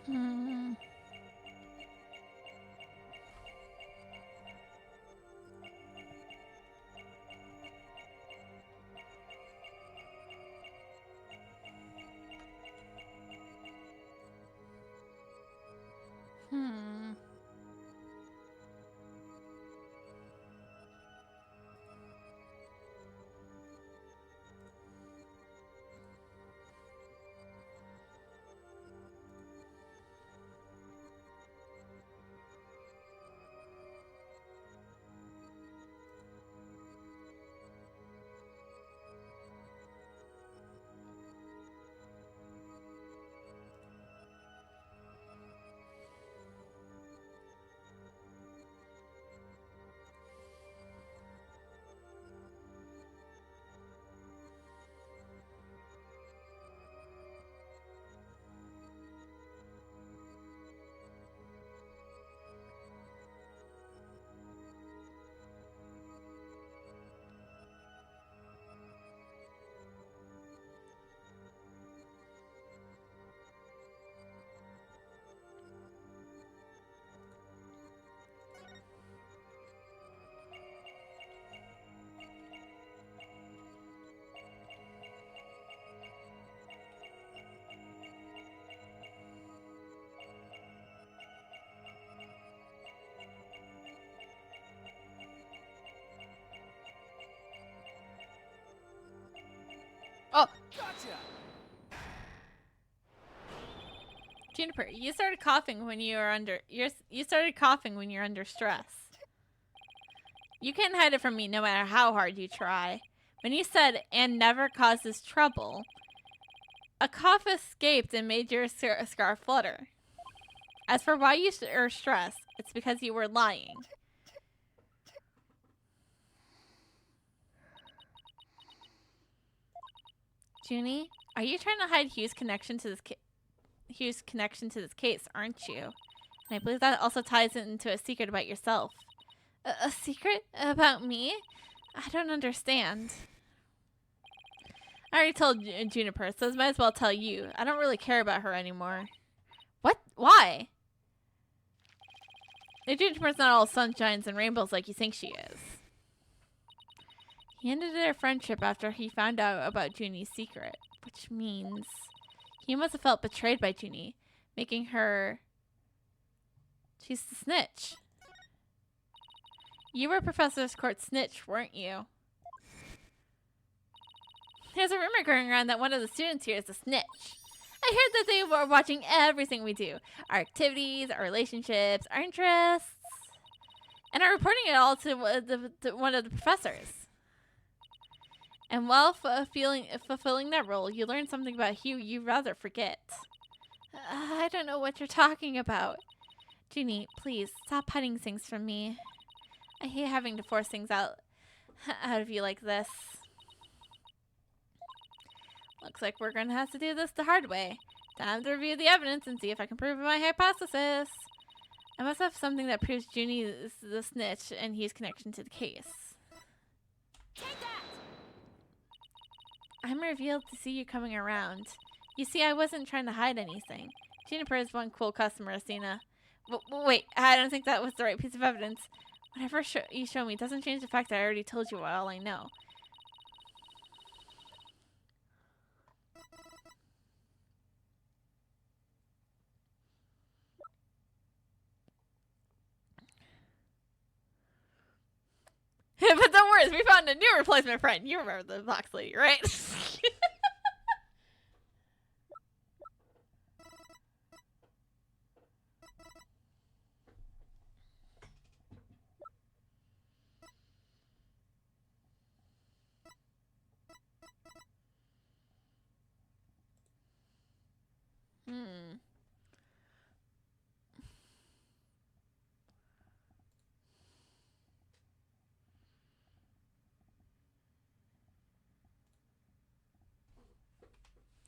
Hmm. Hmm. Oh, Gotcha! Juniper, you started coughing when you were under you started coughing when you're under stress. You can't hide it from me no matter how hard you try. When you said "and never causes trouble," a cough escaped and made your scarf flutter. As for why you are stressed, it's because you were lying. Junie, are you trying to hide Hugh's connection to this case, aren't you? And I believe that also ties into a secret about yourself. A secret about me? I don't understand. I already told Juniper, so I might as well tell you. I don't really care about her anymore. What? Why? Juniper's not all sunshines and rainbows like you think she is. He ended their friendship after he found out about Junie's secret, which means he must have felt betrayed by Junie, making her... She's the snitch. You were Professor Court's snitch, weren't you? There's a rumor going around that one of the students here is a snitch. I heard that they were watching everything we do. Our activities, our relationships, our interests. And are reporting it all to one of the professors. And while fulfilling that role, you learn something about Hugh you rather forget. I don't know what you're talking about. Junie, please, stop hiding things from me. I hate having to force things out of you like this. Looks like we're going to have to do this the hard way. Time to review the evidence and see if I can prove my hypothesis. I must have something that proves Junie is the snitch and he's connection to the case. Take that! I'm revealed to see you coming around. You see, I wasn't trying to hide anything. Juniper is one cool customer, Athena. Wait, I don't think that was the right piece of evidence. Whatever you show me doesn't change the fact that I already told you all I know. But don't worry, we found a new replacement friend. You remember the box lady, right?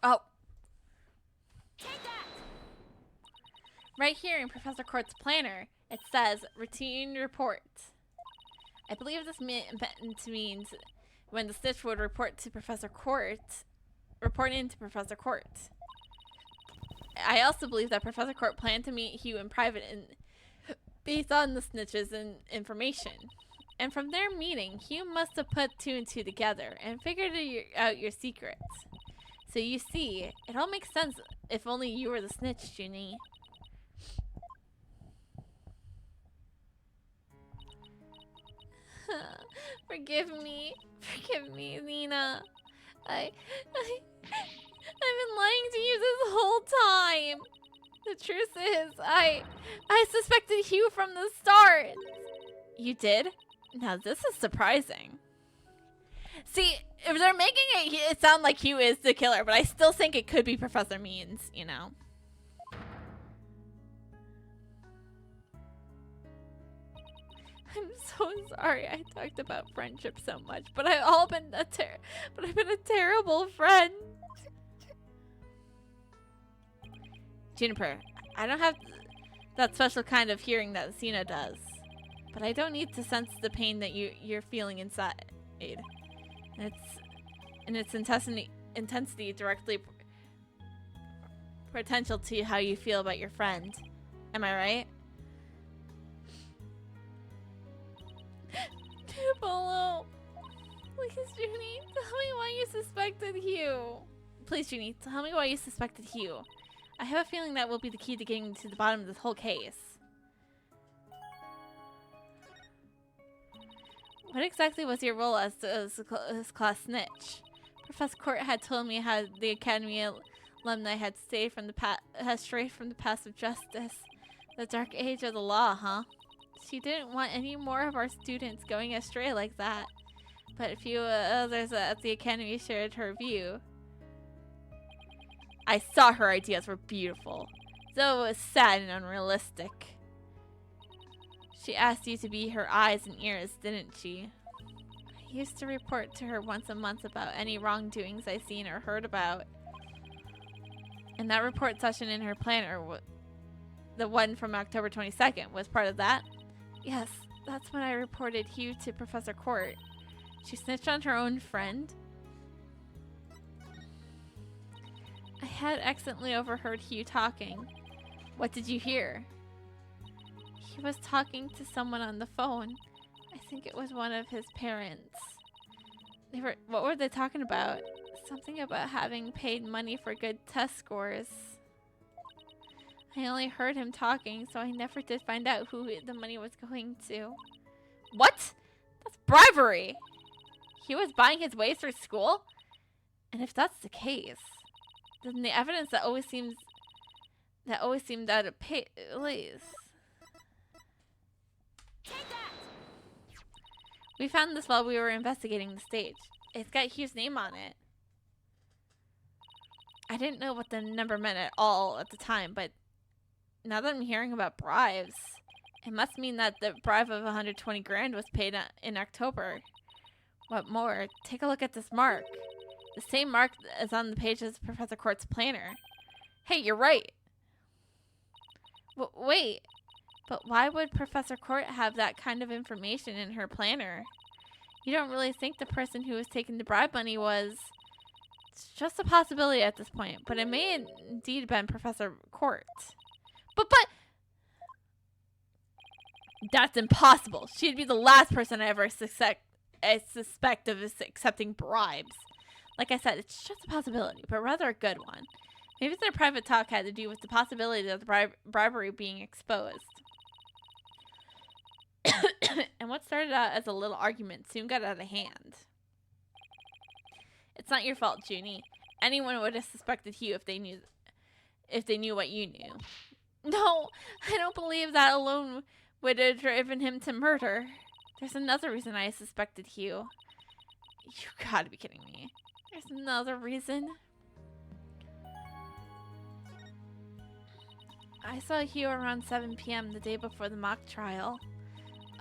Oh. Take that! Right here in Professor Court's planner, it says routine report. I believe this means when the snitch would report into Professor Court. I also believe that Professor Court planned to meet Hugh in private and based on the snitches and information. And from their meeting, Hugh must have put two and two together and figured out your secrets. So you see, it all makes sense if only you were the snitch, Junie. Forgive me, Nina. I've been lying to you this whole time. The truth is, I suspected Hugh from the start. You did? Now this is surprising. See, if they're making it sound like Hugh is the killer, but I still think it could be Professor Means, you know. I'm so sorry I talked about friendship so much, but I've been a terrible friend. Juniper, I don't have that special kind of hearing that Xena does, but I don't need to sense the pain that you're feeling inside. And its intensity directly potential to how you feel about your friend. Am I right? Tupelo! Please, Junie, tell me why you suspected Hugh. Please, Junie, tell me why you suspected Hugh. I have a feeling that will be the key to getting to the bottom of this whole case. What exactly was your role as class snitch? Professor Court had told me how the Academy alumni had strayed from the path of justice, the dark age of the law, huh? She didn't want any more of our students going astray like that. But a few others at the Academy shared her view. I saw her ideas were beautiful, though it was sad and unrealistic. She asked you to be her eyes and ears, didn't she? I used to report to her once a month about any wrongdoings I seen or heard about. And that report session in her planner, the one from October 22nd, was part of that? Yes, that's when I reported Hugh to Professor Court. She snitched on her own friend? I had accidentally overheard Hugh talking. What did you hear? He was talking to someone on the phone. I think it was one of his parents. What were they talking about? Something about having paid money for good test scores. I only heard him talking, so I never did find out who the money was going to. What? That's bribery! He was buying his way through school? And if that's the case, then the evidence that always seemed out of place. Take that! We found this while we were investigating the stage. It's got Hugh's name on it. I didn't know what the number meant at all at the time, but now that I'm hearing about bribes, it must mean that the bribe of 120 grand was paid in October. What more? Take a look at this mark. The same mark as on the page as Professor Court's planner. Hey, you're right. Wait, but why would Professor Court have that kind of information in her planner? You don't really think the person who was taking the bribe money was... It's just a possibility at this point, but it may indeed have been Professor Court. But... That's impossible. She'd be the last person I ever suspect of accepting bribes. Like I said, it's just a possibility, but rather a good one. Maybe their private talk had to do with the possibility of the bribery being exposed. And what started out as a little argument soon got out of hand. It's not your fault, Junie. Anyone would have suspected Hugh if they knew what you knew. No, I don't believe that alone would have driven him to murder. There's another reason I suspected Hugh. You gotta be kidding me. There's another reason. I saw Hugh around 7 p.m. the day before the mock trial.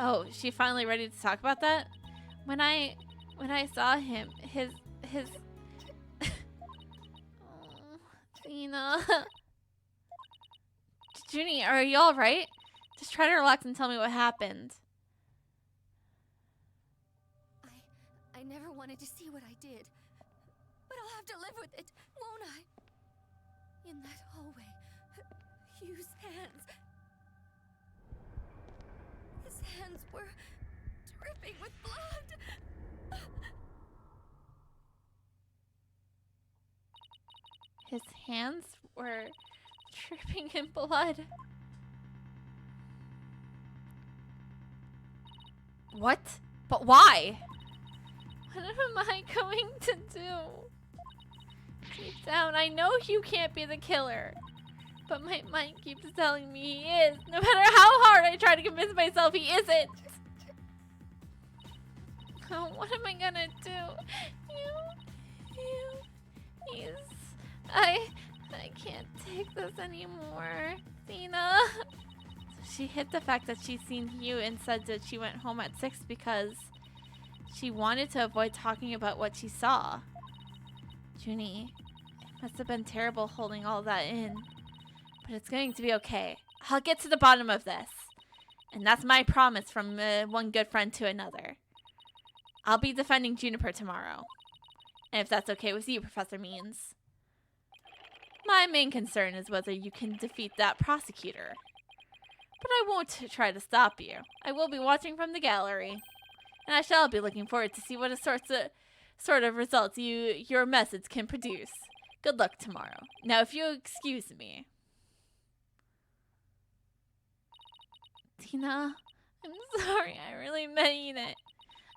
Oh, she finally ready to talk about that? When I saw him, his oh, Tina. Junie, are you alright? Just try to relax and tell me what happened. I never wanted to see what I did. But I'll have to live with it, won't I? In that hallway, Hugh's hands. His hands were dripping with blood. His hands were dripping in blood. What? But why? What am I going to do? Deep down, I know Hugh can't be the killer. But my mind keeps telling me he is. No matter how hard I try to convince myself he isn't. Oh, what am I gonna do? I can't take this anymore. Tina. She hid the fact that she'd seen Hugh and said that she went home at 6 because she wanted to avoid talking about what she saw. Junie, it must have been terrible holding all that in. But it's going to be okay. I'll get to the bottom of this. And that's my promise from one good friend to another. I'll be defending Juniper tomorrow. And if that's okay with you, Professor Means. My main concern is whether you can defeat that prosecutor. But I won't try to stop you. I will be watching from the gallery. And I shall be looking forward to see what sort of results your methods can produce. Good luck tomorrow. Now, if you'll excuse me. Tina, I'm sorry. I really mean it.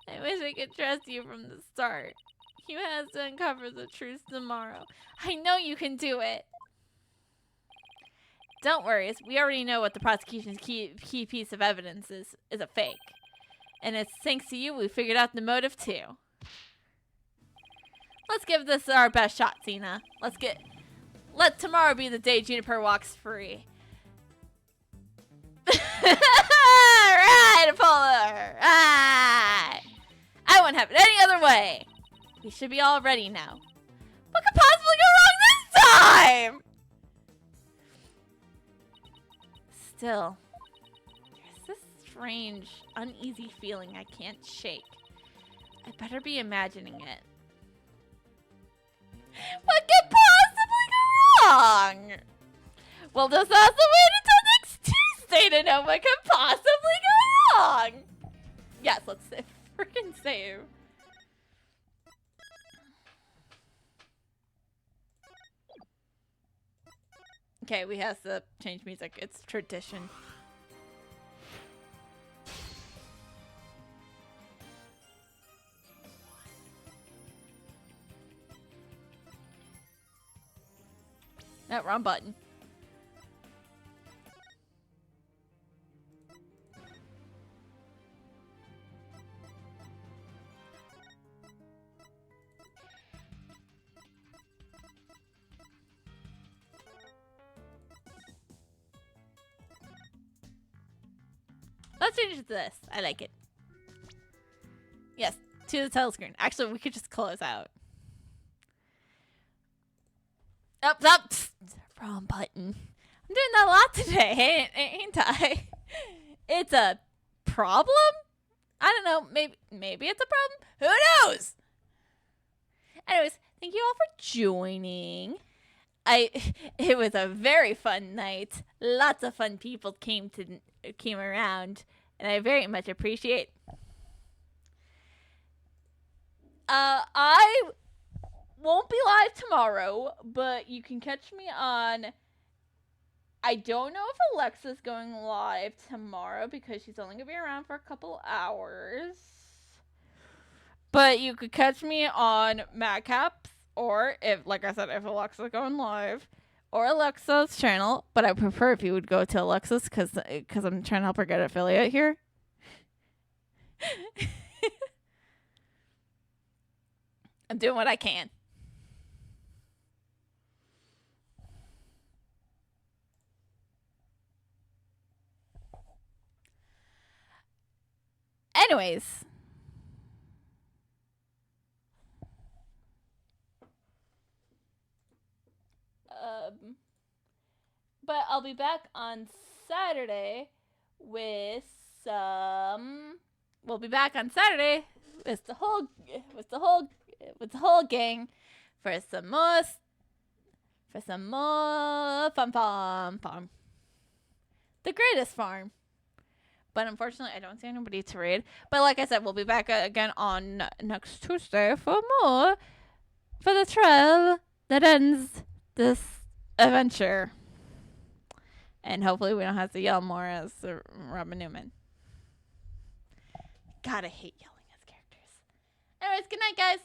I wish I could trust you from the start. You have to uncover the truth tomorrow. I know you can do it. Don't worry. We already know what the prosecution's key piece of evidence is a fake. And it's thanks to you we figured out the motive too. Let's give this our best shot, Tina. Let tomorrow be the day Juniper walks free. Right, Apollo! Right! I won't have it any other way. We should be all ready now. What could possibly go wrong this time? Still, there's this strange, uneasy feeling I can't shake. I better be imagining it. What could possibly go wrong? Well, just have to wait until next Tuesday to know what could possibly go wrong. Yes, let's freaking save. Okay, we have to change music. It's tradition. No, wrong button. Let's change it to this. I like it. Yes, to the title screen. Actually, we could just close out. Up. Wrong button. I'm doing that a lot today, ain't I? It's a problem? I don't know. Maybe it's a problem. Who knows? Anyways, thank you all for joining. It was a very fun night. Lots of fun people came around, and I very much appreciate. I won't be live tomorrow, but you can catch me on. I don't know if Alexa's going live tomorrow because she's only gonna be around for a couple hours. But you could catch me on Madcaps, or if Alexa's going live, or Alexa's channel. But I prefer if you would go to Alexa's because I'm trying to help her get an affiliate here. I'm doing what I can. Anyways. But I'll be back on Saturday with some. We'll be back on Saturday with the whole gang for some more fun farm. The greatest farm. But unfortunately, I don't see anybody to raid. But like I said, we'll be back again on next Tuesday for the trial that ends this adventure. And hopefully we don't have to yell more as Robin Newman. God, I hate yelling as characters. Anyways, good night, guys.